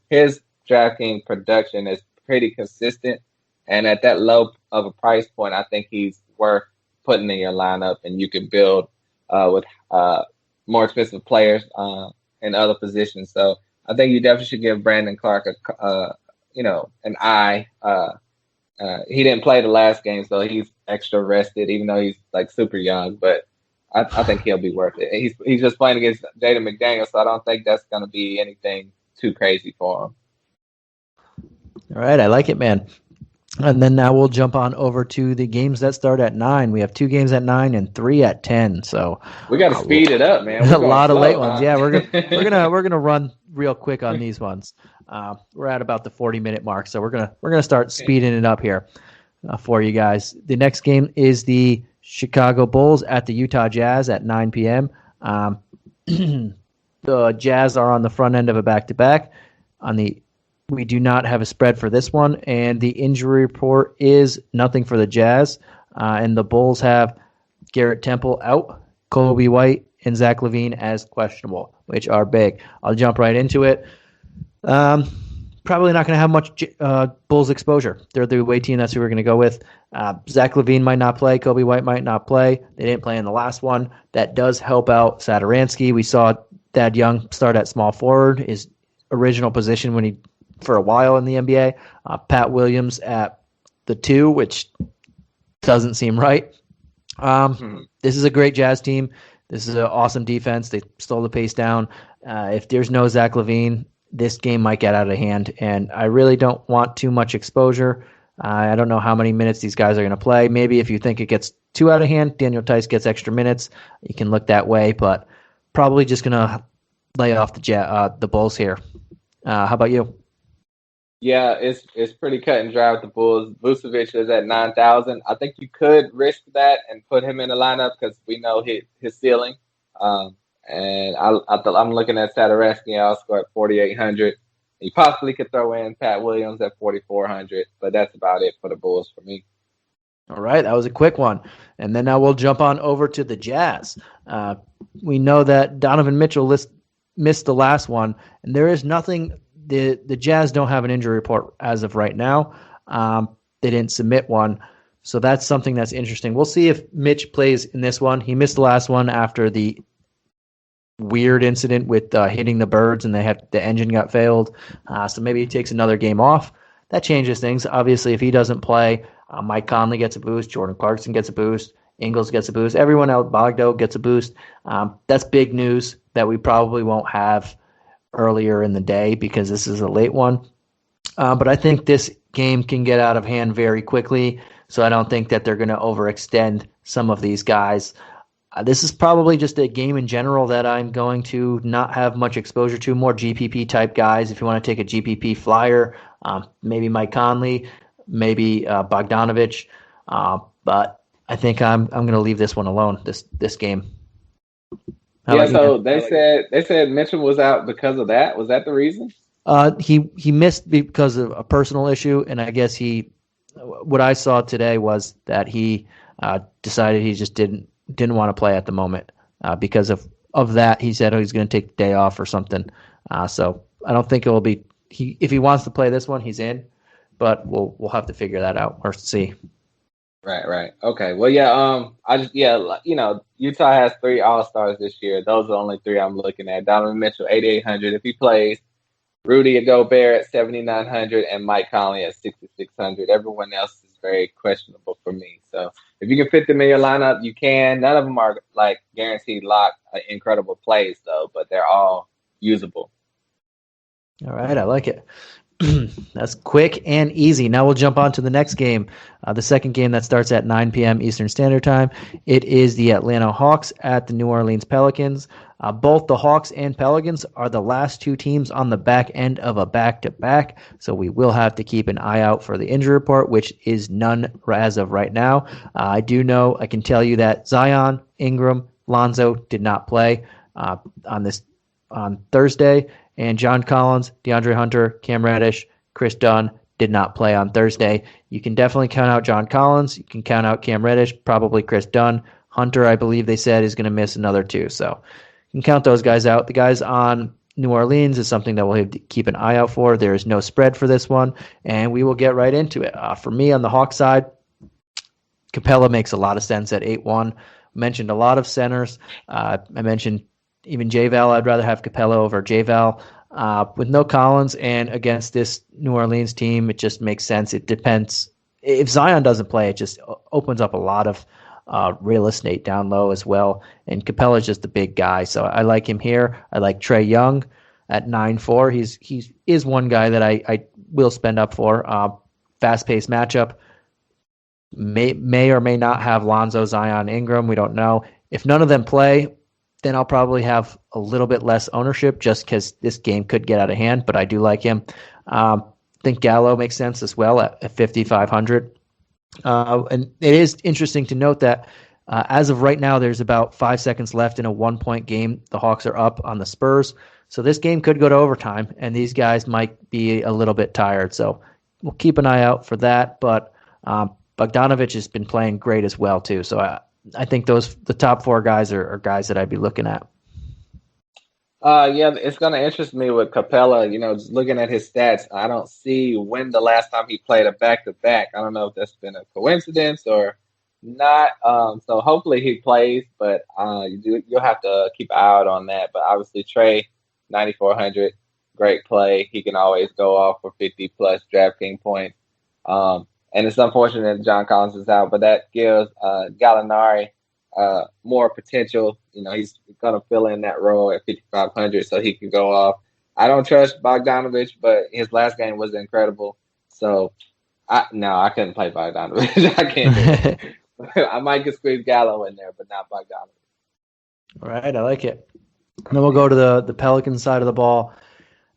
His DraftKings production is pretty consistent. And at that low of a price point, I think he's worth putting in your lineup, and you can build with more expensive players in other positions. So I think you definitely should give Brandon Clark an eye. He didn't play the last game, so he's extra rested, even though he's like super young. But I think he'll be worth it. He's just playing against Jaden McDaniels, so I don't think that's going to be anything too crazy for him. All right, I like it, man. And then now we'll jump on over to the games that start at 9. We have 2 games at 9 and 3 at 10. So we got to speed it up, man. A lot of late ones. Yeah, we're gonna run real quick on these ones. We're at about the 40-minute mark, so we're gonna start speeding it up here for you guys. The next game is the Chicago Bulls at the Utah Jazz at 9 p.m. The Jazz are on the front end of a back-to-back. We do not have a spread for this one, and the injury report is nothing for the Jazz. And the Bulls have Garrett Temple out, Kobe White, and Zach LaVine as questionable, which are big. I'll jump right into it. Probably not going to have much Bulls exposure. They're the away team. That's who we're going to go with. Zach LaVine might not play. Kobe White might not play. They didn't play in the last one. That does help out Satoransky. We saw Thad Young start at small forward, his original position for a while in the NBA. Pat Williams at the 2, which doesn't seem right. This is a great Jazz team. This is an awesome defense. They slow the pace down. If there's no Zach LaVine, this game might get out of hand, and I really don't want too much exposure. I don't know how many minutes these guys are going to play. Maybe if you think it gets too out of hand, Daniel Tice gets extra minutes. You can look that way, but probably just going to lay off the Bulls here. How about you? Yeah, it's pretty cut and dry with the Bulls. Vucevic is at 9,000. I think you could risk that and put him in the lineup because we know his ceiling. And I'm looking at Satoransky. I'll score at 4,800. You possibly could throw in Pat Williams at 4,400, but that's about it for the Bulls for me. All right, that was a quick one. And then now we'll jump on over to the Jazz. We know that Donovan Mitchell missed the last one, and there is nothing. The Jazz don't have an injury report as of right now. They didn't submit one, so that's something that's interesting. We'll see if Mitch plays in this one. He missed the last one after the weird incident with hitting the birds, and the engine got failed. So maybe he takes another game off. That changes things. Obviously, if he doesn't play, Mike Conley gets a boost, Jordan Clarkson gets a boost, Ingles gets a boost, everyone else, Bogdo gets a boost. That's big news that we probably won't have earlier in the day because this is a late one. But I think this game can get out of hand very quickly, so I don't think that they're going to overextend some of these guys. This is probably just a game in general that I'm going to not have much exposure to, more GPP type guys. If you want to take a GPP flyer, maybe Mike Conley, maybe Bogdanovich, but I think I'm going to leave this one alone. This game. So they said Mitchell was out because of that. Was that the reason? He missed because of a personal issue, and I guess what I saw today was that he decided he just didn't want to play at the moment because of that. He said he's going to take the day off or something. So I don't think it will be. If he wants to play this one, he's in, but we'll have to figure that out or see. Right. Okay. Well, Utah has 3 All-Stars this year. Those are the only 3 I'm looking at. Donovan Mitchell, 8,800 if he plays. Rudy Gobert at 7,900 and Mike Conley at 6,600. Everyone else is very questionable for me. So if you can fit them in your lineup, you can. None of them are like guaranteed lock incredible plays though, but they're all usable. All right, I like it. That's quick and easy. Now we'll jump on to the next game, the second game that starts at 9 p.m. Eastern Standard Time. It is the Atlanta Hawks at the New Orleans Pelicans. Both the Hawks and Pelicans are the last 2 teams on the back end of a back-to-back, so we will have to keep an eye out for the injury report, which is none as of right now. I can tell you that Zion, Ingram, Lonzo did not play on Thursday, and John Collins, DeAndre Hunter, Cam Reddish, Chris Dunn did not play on Thursday. You can definitely count out John Collins. You can count out Cam Reddish, probably Chris Dunn. Hunter, I believe they said, is going to miss another 2. So you can count those guys out. The guys on New Orleans is something that we'll have to keep an eye out for. There is no spread for this one, and we will get right into it. For me on the Hawks side, Capella makes a lot of sense at 8-1. Mentioned a lot of centers. I mentioned even J-Val. I'd rather have Capella over J-Val. With no Collins and against this New Orleans team, it just makes sense. It depends. If Zion doesn't play, it just opens up a lot of real estate down low as well. And Capella's just a big guy, so I like him here. I like Trae Young at 9-4. He is one guy that I will spend up for. Fast-paced matchup. May or may not have Lonzo, Zion, Ingram. We don't know. If none of them play, then I'll probably have a little bit less ownership just because this game could get out of hand, but I do like him. I think Gallo makes sense as well at 5,500. And it is interesting to note that as of right now, there's about 5 seconds left in a 1-point game. The Hawks are up on the Spurs. So this game could go to overtime, and these guys might be a little bit tired. So we'll keep an eye out for that. But Bogdanovich has been playing great as well, too. So I think the top 4 guys are guys that I'd be looking at. It's going to interest me with Capella. Just looking at his stats, I don't see when the last time he played a back-to-back. I don't know if that's been a coincidence or not. So hopefully he plays, but you'll have to keep an eye out on that. But obviously Trae, 9,400, great play. He can always go off for 50-plus DraftKings points. And it's unfortunate that John Collins is out, but that gives Gallinari more potential. He's going to fill in that role at 5,500, so he can go off. I don't trust Bogdanovich, but his last game was incredible. So, I couldn't play Bogdanovich. I can't do it. I might get squeeze Gallo in there, but not Bogdanovich. All right, I like it. And then we'll go to the Pelican side of the ball.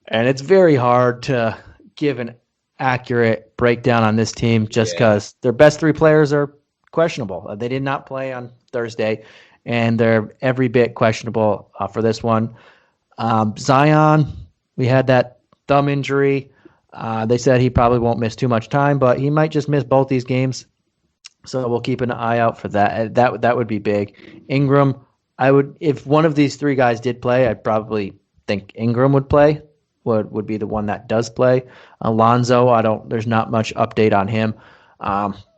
And it's very hard to give an accurate breakdown on this team just because their best three players are questionable. They did not play on Thursday, and they're every bit questionable for this one. Zion, we had that thumb injury. They said he probably won't miss too much time, but he might just miss both these games. So we'll keep an eye out for that. That would be big. Ingram, if one of these three guys did play, I'd probably think Ingram would play. Would be the one that does play. Alonzo, there's not much update on him.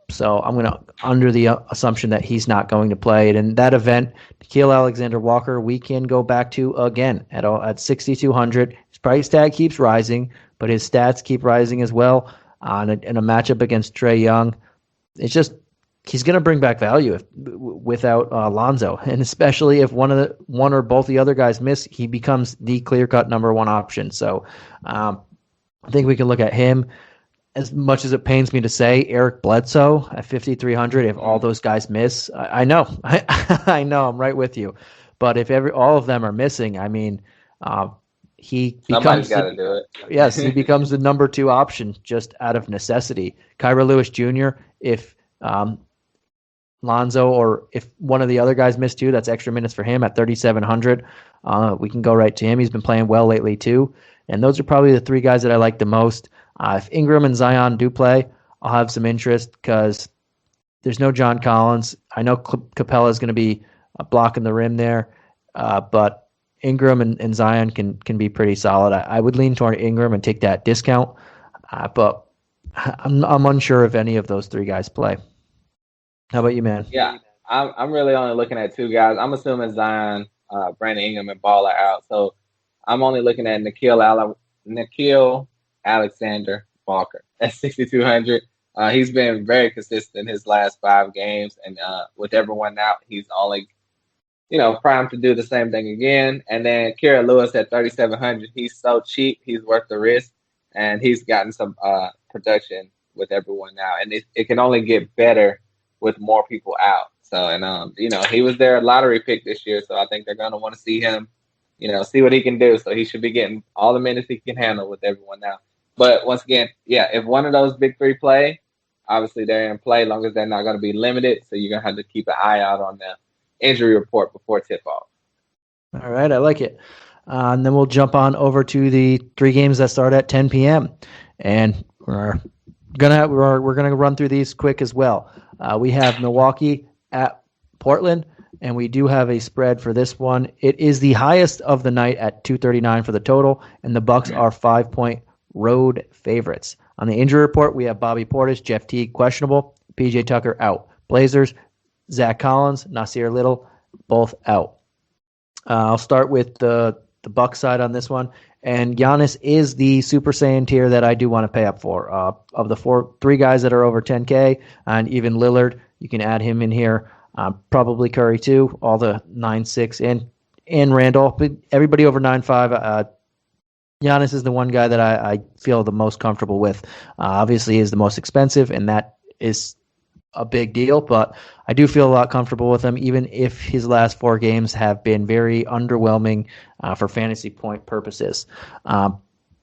So I'm under the assumption that he's not going to play. And in that event, Nickeil Alexander-Walker, we can go back to again at 6,200. His price tag keeps rising, but his stats keep rising as well. In a matchup against Trae Young, it's just he's going to bring back value without Alonzo, and especially if one or both the other guys miss, he becomes the clear-cut number one option. So I think we can look at him. As much as it pains me to say, Eric Bledsoe at 5,300. If all those guys miss, I know, I know, I'm right with you. But if all of them are missing, I mean, somebody's got to do it. Yes, he becomes the number two option just out of necessity. Kyra Lewis Jr. If Lonzo or if one of the other guys missed too, that's extra minutes for him at 3,700. We can go right to him. He's been playing well lately too. And those are probably the three guys that I like the most. If Ingram and Zion do play, I'll have some interest because there's no John Collins. I know Capella is going to be blocking the rim there, but Ingram and Zion can be pretty solid. I would lean toward Ingram and take that discount, but I'm unsure if any of those three guys play. How about you, man? Yeah, I'm really only looking at two guys. I'm assuming Zion, Brandon Ingram, and Ball are out. So I'm only looking at Nickeil Alexander-Walker at 6,200. He's been very consistent his last 5 games, and with everyone out, he's only, primed to do the same thing again. And then Kyra Lewis at 3,700. He's so cheap, he's worth the risk, and he's gotten some production with everyone now, and it can only get better with more people out. So, and he was their lottery pick this year, so I think they're going to want to see him, see what he can do. So he should be getting all the minutes he can handle with everyone now. But once again, if one of those big three play, obviously they're in play as long as they're not going to be limited. So you're going to have to keep an eye out on the injury report before tip-off. All right, I like it. And then we'll jump on over to the 3 games that start at 10 p.m. And we're gonna run through these quick as well. We have Milwaukee at Portland, and we do have a spread for this one. It is the highest of the night at 239 for the total, and the Bucks are 5-point road favorites. On the injury report, we have Bobby Portis, Jeff Teague questionable, PJ Tucker out. Blazers, Zach Collins, Nasir Little, both out. I'll start with the Bucks side on this one. And Giannis is the Super Saiyan tier that I do want to pay up for. Of the 3 guys that are over 10K, and even Lillard, you can add him in here. Probably Curry too, all the 9.6 and Randall. But everybody over 9.5. Giannis is the one guy that I feel the most comfortable with. Obviously, he is the most expensive, and that is a big deal, but I do feel a lot comfortable with him, even if his last 4 games have been very underwhelming for fantasy point purposes.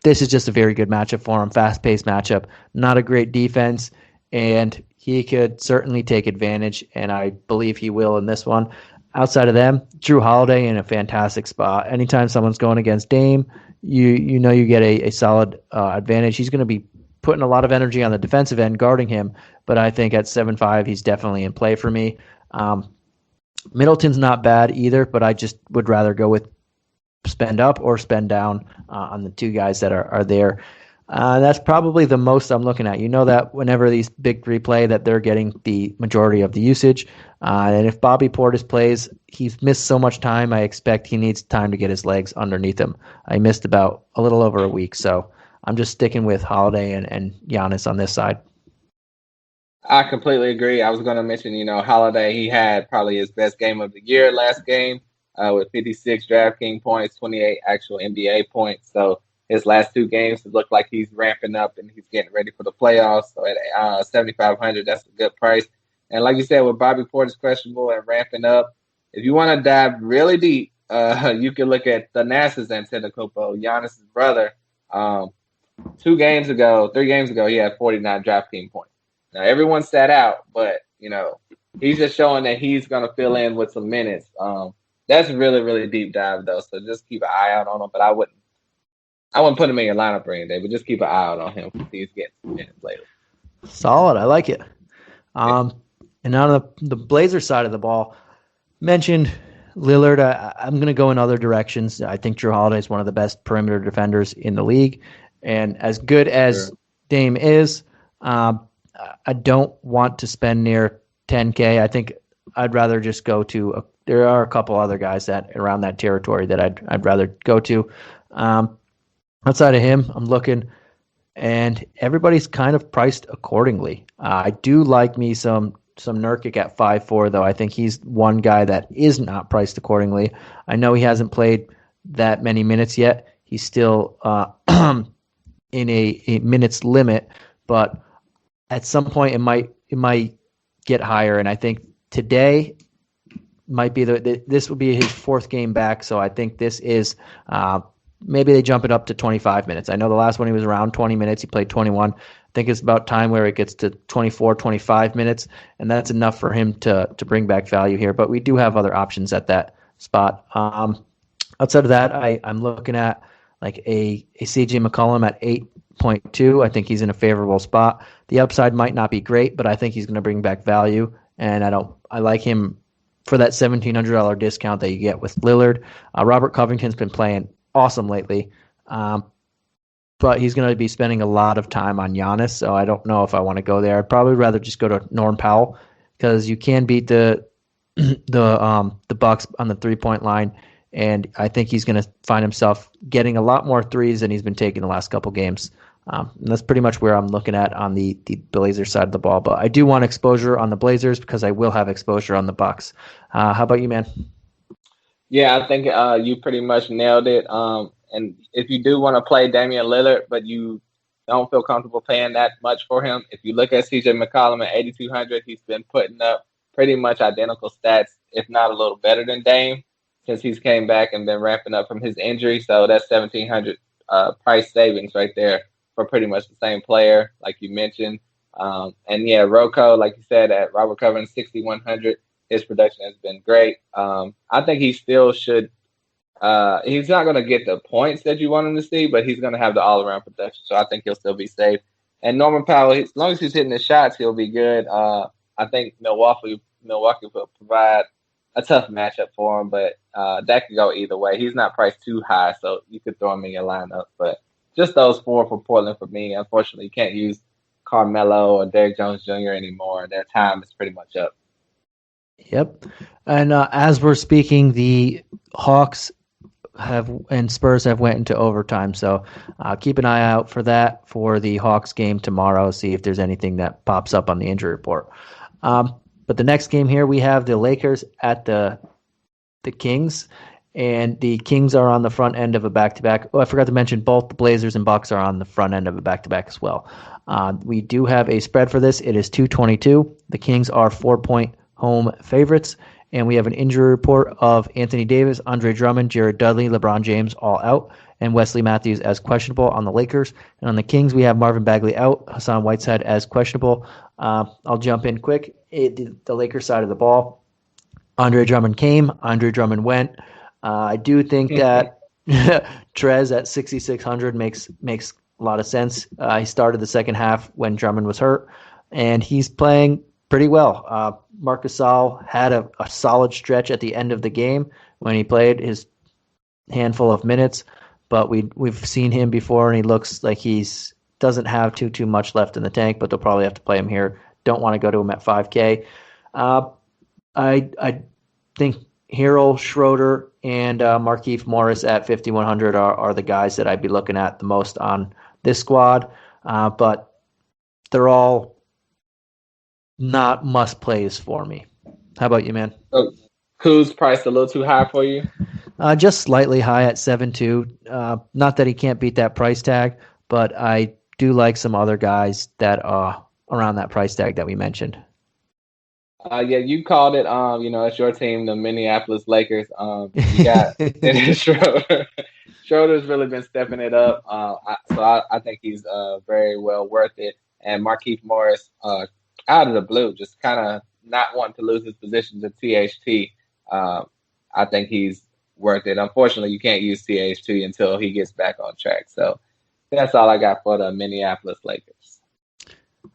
This is just a very good matchup for him, fast-paced matchup, not a great defense, and he could certainly take advantage, and I believe he will in this one. Outside of them, Drew Holiday in a fantastic spot. Anytime someone's going against Dame, you know you get a solid advantage. He's going to be putting a lot of energy on the defensive end, guarding him, but I think at 7.5, he's definitely in play for me. Middleton's not bad either, but I just would rather go with spend up or spend down on the 2 guys that are there. That's probably the most I'm looking at. You know that whenever these big 3 play, that they're getting the majority of the usage. And if Bobby Portis plays, he's missed so much time, I expect he needs time to get his legs underneath him. I missed about a little over a week, so I'm just sticking with Holiday and Giannis on this side. I completely agree. I was going to mention, Holiday, he had probably his best game of the year last game with 56 DraftKings points, 28 actual NBA points. So his last two games, it looked like he's ramping up and he's getting ready for the playoffs. So at 7,500, that's a good price. And like you said, with Bobby Portis questionable and ramping up, if you want to dive really deep, you can look at the NASA's Antetokounmpo, Giannis's brother. 3 games ago, he had 49 DraftKings points. Now everyone sat out, but he's just showing that he's gonna fill in with some minutes. That's really, really deep dive though. So just keep an eye out on him. But I wouldn't put him in your lineup or anything, but just keep an eye out on him because he's getting some minutes later. Solid, I like it. And on the Blazer side of the ball, mentioned Lillard. I'm going to go in other directions. I think Jrue Holiday is one of the best perimeter defenders in the league, and as good as Dame is, I don't want to spend near 10K. I think I'd rather just go to there are a couple other guys that around that territory that I'd rather go to. Outside of him, I'm looking, and everybody's kind of priced accordingly. I do like me some Nurkic at 5'4", though. I think he's one guy that is not priced accordingly. I know he hasn't played that many minutes yet. He's still in a minutes limit, but at some point it might get higher. And I think today might be this will be his fourth game back. So I think this is maybe they jump it up to 25 minutes. I know the last one he was around 20 minutes. He played 21. I think it's about time where it gets to 24, 25 minutes, and that's enough for him to bring back value here. But we do have other options at that spot. Outside of that, I'm looking at like a CJ McCollum at 8.2. I think he's in a favorable spot. The upside might not be great, but I think he's going to bring back value, and I like him for that $1,700 discount that you get with Lillard. Robert Covington's been playing awesome lately. But he's going to be spending a lot of time on Giannis, so I don't know if I want to go there. I'd probably rather just go to Norm Powell because you can beat the Bucks on the 3-point line, and I think he's going to find himself getting a lot more threes than he's been taking the last couple games. And that's pretty much where I'm looking at on the Blazers side of the ball. But I do want exposure on the Blazers because I will have exposure on the Bucks. How about you, man? Yeah, I think you pretty much nailed it. And if you do want to play Damian Lillard, but you don't feel comfortable paying that much for him, if you look at CJ McCollum at 8,200, he's been putting up pretty much identical stats, if not a little better than Dame, since he's came back and been ramping up from his injury. So that's 1,700 price savings right there for pretty much the same player, like you mentioned. And yeah, Rocco, like you said, at Robert Covington 6,100, his production has been great. I think he still should. He's not going to get the points that you want him to see, but he's going to have the all-around production. So I think he'll still be safe. And Norman Powell, as long as he's hitting the shots, he'll be good. I think Milwaukee will provide a tough matchup for him, but that could go either way. He's not priced too high, so you could throw him in your lineup. But just those four for Portland for me. Unfortunately, you can't use Carmelo or Derrick Jones Jr. anymore. Their time is pretty much up. Yep. And as we're speaking, the Hawks and Spurs have went into overtime. So keep an eye out for that for the Hawks game tomorrow. See if there's anything that pops up on the injury report. But the next game here, we have the Lakers at the Kings. And the Kings are on the front end of a back-to-back. Oh, I forgot to mention both the Blazers and Bucks are on the front end of a back-to-back as well. We do have a spread for this. It is 222. The Kings are 4-point home favorites. And we have an injury report of Anthony Davis, Andre Drummond, Jared Dudley, LeBron James all out, and Wesley Matthews as questionable on the Lakers. And on the Kings, we have Marvin Bagley out, Hassan Whiteside as questionable. I'll jump in quick. The Lakers side of the ball, Andre Drummond came, Andre Drummond went. I do think that Trez at 6,600 makes a lot of sense. He started the second half when Drummond was hurt, and he's playing pretty well. Marc Gasol had a solid stretch at the end of the game when he played his handful of minutes, but we've seen him before, and he looks like he's doesn't have too much left in the tank, but they'll probably have to play him here. Don't want to go to him at 5K. I think Hero, Schroeder, and Markieff Morris at 5,100 are the guys that I'd be looking at the most on this squad, but they're all not must plays for me. How about you, man? So, Kuz priced a little too high for you? Just slightly high at 7.2. Not that he can't beat that price tag, but I do like some other guys that are around that price tag that we mentioned. Yeah, you called it. It's your team, the Minneapolis Lakers. You got Dennis Schroeder. Schroeder's really been stepping it up. I think he's very well worth it. And Markieff Morris, out of the blue, just kind of not wanting to lose his position to THT. I think he's worth it. Unfortunately, you can't use THT until he gets back on track. So that's all I got for the Minneapolis Lakers.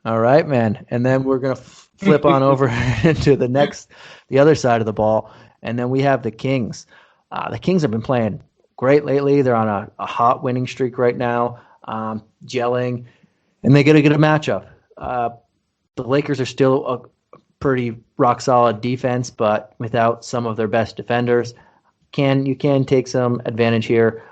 All right, man. And then we're going to flip on over to the other side of the ball. And then we have the Kings. The Kings have been playing great lately. They're on a hot winning streak right now, gelling, and they get a good matchup. The Lakers are still a pretty rock solid defense, but without some of their best defenders, you can take some advantage here.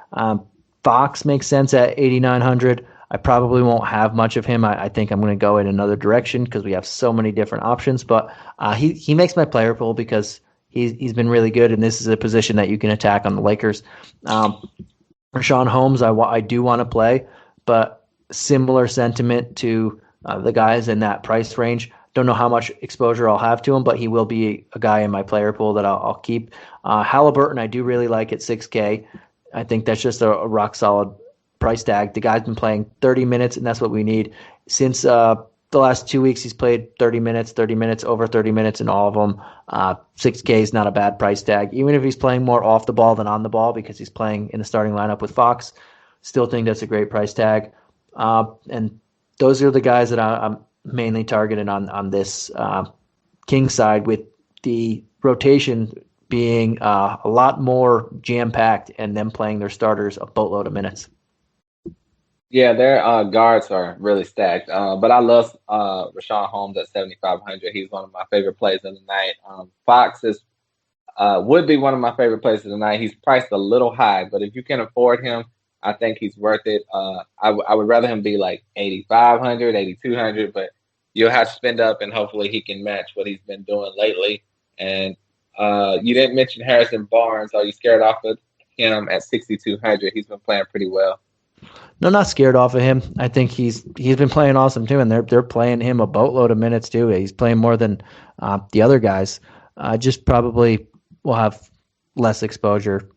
Fox makes sense at 8,900. I probably won't have much of him. I think I'm going to go in another direction because we have so many different options. But he makes my player pool because he's been really good, and this is a position that you can attack on the Lakers. Richaun Holmes, I do want to play, but similar sentiment to the guys in that price range. Don't know how much exposure I'll have to him, but he will be a guy in my player pool that I'll keep. Halliburton, I do really like at 6K. I think that's just a rock solid price tag. The guy's been playing 30 minutes, and that's what we need. Since the last 2 weeks, he's played 30 minutes, over 30 minutes in all of them. 6K is not a bad price tag. Even if he's playing more off the ball than on the ball because he's playing in the starting lineup with Fox, still think that's a great price tag. And those are the guys that I'm mainly targeted on this King side, with the rotation being a lot more jam-packed and them playing their starters a boatload of minutes. Yeah, their guards are really stacked. But I love Richaun Holmes at 7,500. He's one of my favorite plays of the night. Fox would be one of my favorite plays of the night. He's priced a little high, but if you can afford him, I think he's worth it. I would rather him be like 8,500, 8,200, but you'll have to spend up, and hopefully he can match what he's been doing lately. And you didn't mention Harrison Barnes. Are you scared off of him at 6,200? He's been playing pretty well. No, not scared off of him. I think he's been playing awesome too, and they're playing him a boatload of minutes too. He's playing more than the other guys. Just probably will have less exposure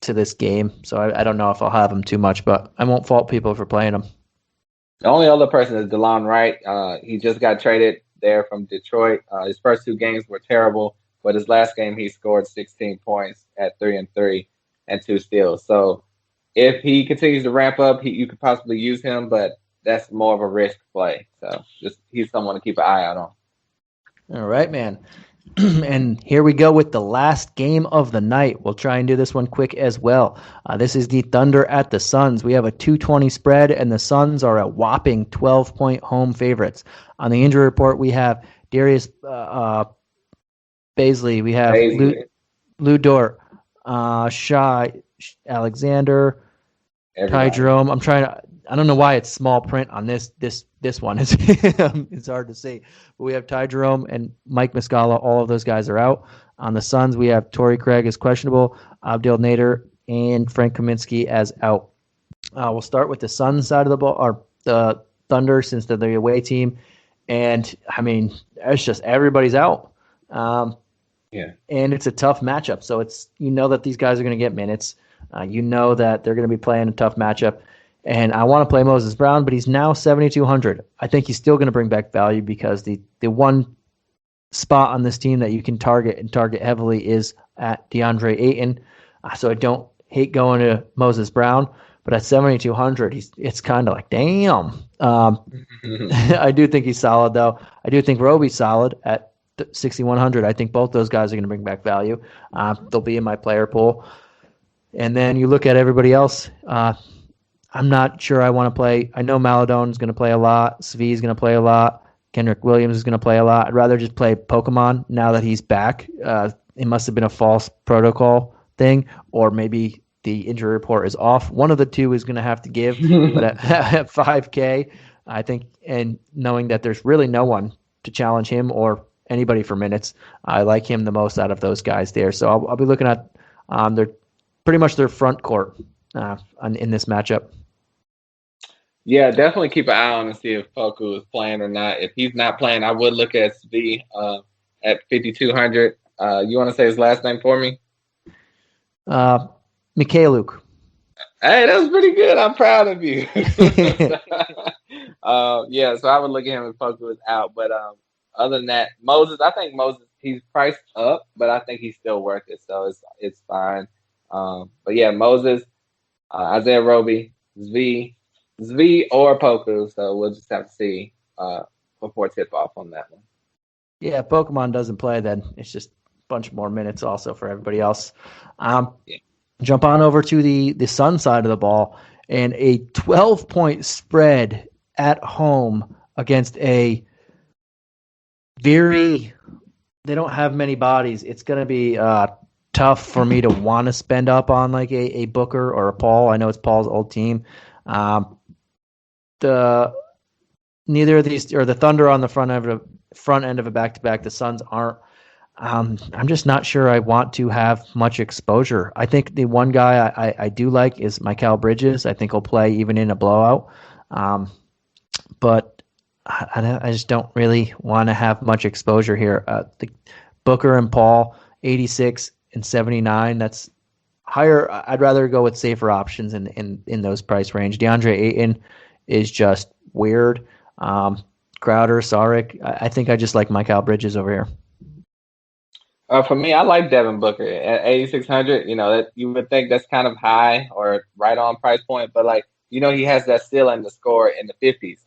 to this game, so I don't know if I'll have him too much, but I won't fault people for playing him. The only other person is DeLon Wright. He just got traded there from Detroit. His first 2 games were terrible, but his last game he scored 16 points at 3-3 and 2 steals. So if he continues to ramp up, you could possibly use him, but that's more of a risk play. So he's someone to keep an eye out on. All right, man. And here we go with the last game of the night. We'll try and do this one quick as well. This is the Thunder at the Suns. We have a 220 spread, and the Suns are a whopping 12-point home favorites. On the injury report, we have Darius Baisley. We have Lou Dort, Shai Alexander, Ty Jerome. I don't know why it's small print on this one. It's hard to see. But we have Ty Jerome and Mike Muscala. All of those guys are out. On the Suns, we have Torrey Craig as questionable, Abdel Nader, and Frank Kaminsky as out. We'll start with the Suns side of the ball, or the Thunder, since they're the away team. And, I mean, it's just everybody's out. Yeah. And it's a tough matchup. So that these guys are going to get minutes. You know that they're going to be playing a tough matchup. And I want to play Moses Brown, but he's now 7,200. I think he's still going to bring back value because the one spot on this team that you can target heavily is at DeAndre Ayton. So I don't hate going to Moses Brown, but at 7,200, it's kind of like, damn. I do think he's solid, though. I do think Roby's solid at 6,100. I think both those guys are going to bring back value. They'll be in my player pool. And then you look at everybody else. I'm not sure I want to play. I know Maladone is going to play a lot. Svi is going to play a lot. Kendrick Williams is going to play a lot. I'd rather just play Pokemon now that he's back. It must have been a false protocol thing, or maybe the injury report is off. One of the two is going to have to give. But at 5K, I think, and knowing that there's really no one to challenge him or anybody for minutes. I like him the most out of those guys there. So I'll be looking at their front court in this matchup. Yeah, definitely keep an eye on and see if Poku is playing or not. If he's not playing, I would look at Svi at 5,200. You want to say his last name for me? Mikhailuk. Hey, that was pretty good. I'm proud of you. Yeah, so I would look at him if Poku is out. But other than that, I think Moses, he's priced up, but I think he's still worth it. So it's fine. But yeah, Moses, Isaiah Roby, Zvi or Poku. So we'll just have to see before tip off on that one. Yeah, if Pokemon doesn't play, then it's just a bunch more minutes also for everybody else. Jump on over to the Sun side of the ball, and a 12-point spread at home against a they don't have many bodies. It's going to be tough for me to want to spend up on like a Booker or a Paul. I know it's Paul's old team. Neither of these, or the Thunder on the front end of a back-to-back. The Suns aren't. I'm just not sure I want to have much exposure. I think the one guy I do like is Mikal Bridges. I think he'll play even in a blowout. But I just don't really want to have much exposure here. The Booker and Paul, 86 and 79. That's higher. I'd rather go with safer options in those price range. DeAndre Ayton is just weird. Crowder, Saric. I think I just like Mikal Bridges over here. For me, I like Devin Booker at 8,600. That you would think that's kind of high or right on price point, but he has that ceiling to score in the 50s.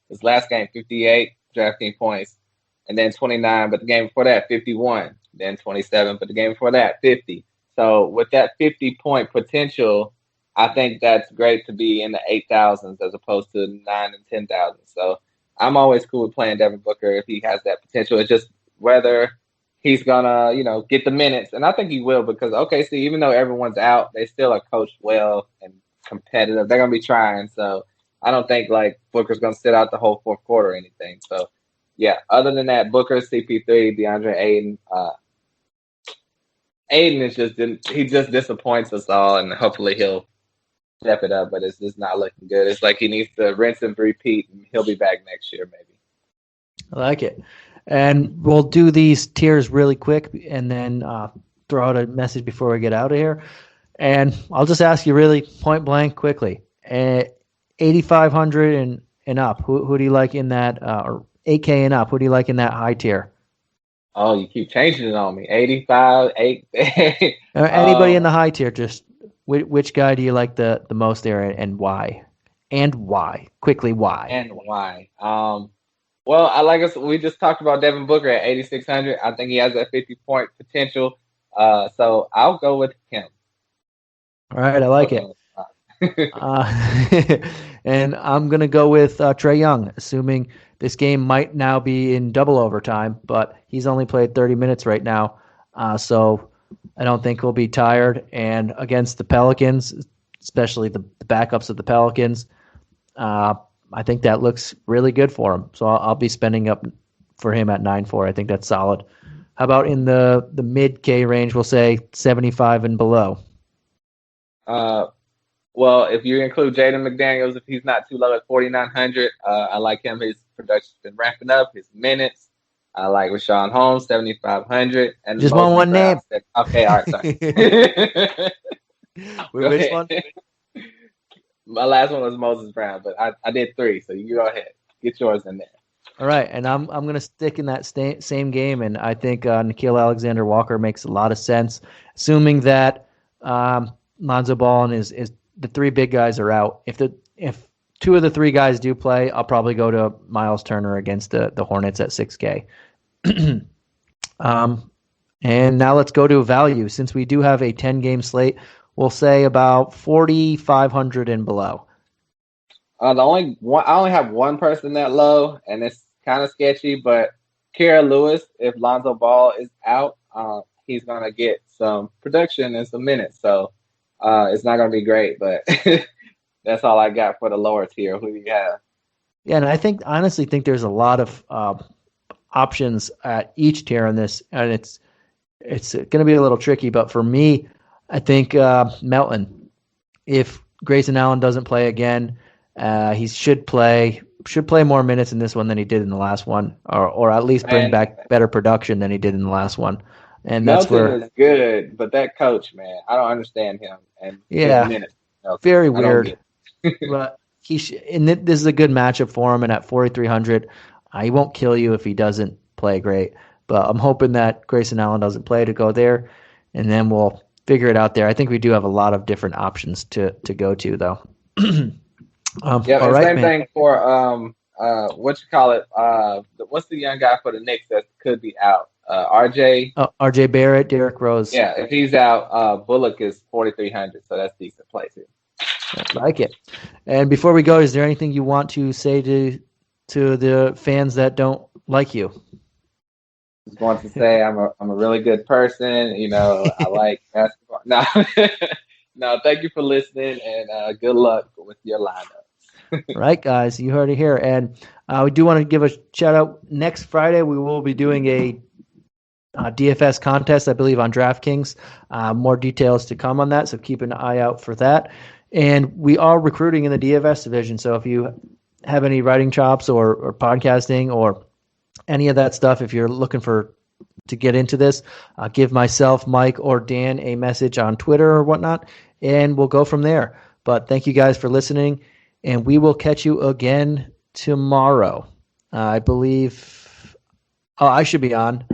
His last game, 58 DraftKings points, and then 29. But the game before that, 51, then 27. But the game before that, 50. So with that 50-point potential, I think that's great to be in the 8,000s as opposed to 9 and 10,000. So I'm always cool with playing Devin Booker if he has that potential. It's just whether he's gonna, get the minutes, and I think he will because OKC, even though everyone's out, they still are coached well and competitive. They're gonna be trying, so I don't think Booker's gonna sit out the whole fourth quarter or anything. So yeah, other than that, Booker, CP3, DeAndre Ayton. Ayton is he just disappoints us all, and hopefully he'll step it up, but it's just not looking good. It's like he needs to rinse and repeat, and he'll be back next year maybe. I like it. And we'll do these tiers really quick and then throw out a message before we get out of here. And I'll just ask you really point blank quickly. 8,500 and up, who do you like in that, or 8K and up, who do you like in that high tier? Oh, you keep changing it on me. 85, 8. Anybody in the high tier, just which guy do you like the most there and why? And why? Quickly, why? And why? Well, we just talked about Devin Booker at 8,600. I think he has that 50-point potential. So I'll go with him. All right, I like it. And I'm going to go with Trae Young, assuming this game might now be in double overtime, but he's only played 30 minutes right now. So I don't think he'll be tired. And against the Pelicans, especially the backups of the Pelicans, I think that looks really good for him. So I'll be spending up for him at 9.4. I think that's solid. How about in the mid-K range, we'll say 75 and below? Well, if you include Jaden McDaniels, if he's not too low at 4,900, I like him. His production's been ramping up, his minutes. I like Richaun Holmes, 7,500. And just one name. Okay, all right, sorry. Which one? My last one was Moses Brown, but I did 3, so you go ahead. Get yours in there. All right, and I'm going to stick in that same game, and I think Nickeil Alexander-Walker makes a lot of sense, assuming that Lonzo Ball and is the 3 big guys are out. If 2 of the 3 guys do play, I'll probably go to Miles Turner against the Hornets at 6K. And now let's go to value. Since we do have a 10-game slate, we'll say about 4,500 and below. I only have one person that low, and it's kind of sketchy, but Kira Lewis, if Lonzo Ball is out, he's going to get some production and some minutes. So it's not going to be great, but that's all I got for the lower tier. Who do you have? Yeah, and I honestly think there's a lot of options at each tier on this, and it's going to be a little tricky. But for me, I think Melton, if Grayson Allen doesn't play again, he should play more minutes in this one than he did in the last one, or at least bring back better production than he did in the last one. And that's Melton is good, but that coach, man, I don't understand him. And minutes, very weird. But this is a good matchup for him, and at 4,300, he won't kill you if he doesn't play great. But I'm hoping that Grayson Allen doesn't play to go there, and then we'll figure it out there. I think we do have a lot of different options to go to, though. Same thing for what you call it? What's the young guy for the Knicks that could be out? RJ. RJ Barrett, Derrick Rose. Yeah, if he's out, Bullock is 4,300, so that's decent place here. I like it. And before we go, is there anything you want to say to the fans that don't like you? Just want to say I'm a really good person. I like basketball. No, thank you for listening, and good luck with your lineup. Right, guys, you heard it here. And we do want to give a shout out. Next Friday, we will be doing a DFS contest, I believe, on DraftKings. More details to come on that, so keep an eye out for that. And we are recruiting in the DFS division, so if you have any writing chops or podcasting or any of that stuff, if you're looking to get into this, give myself, Mike, or Dan a message on Twitter or whatnot, and we'll go from there. But thank you guys for listening, and we will catch you again tomorrow. I believe I should be on.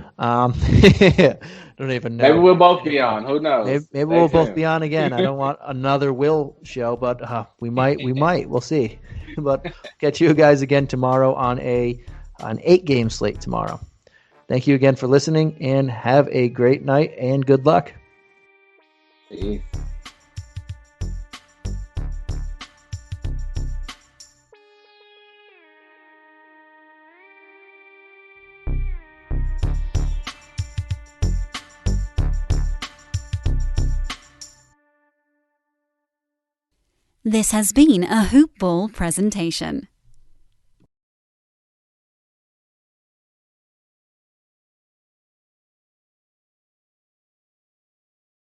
Don't even know. Maybe we'll both be on. Who knows? Maybe we'll both be on again. I don't want another Will show, but we might. We'll see. But catch you guys again tomorrow on an 8-game slate tomorrow. Thank you again for listening, and have a great night, and good luck. Peace. This has been a Hoop Ball presentation.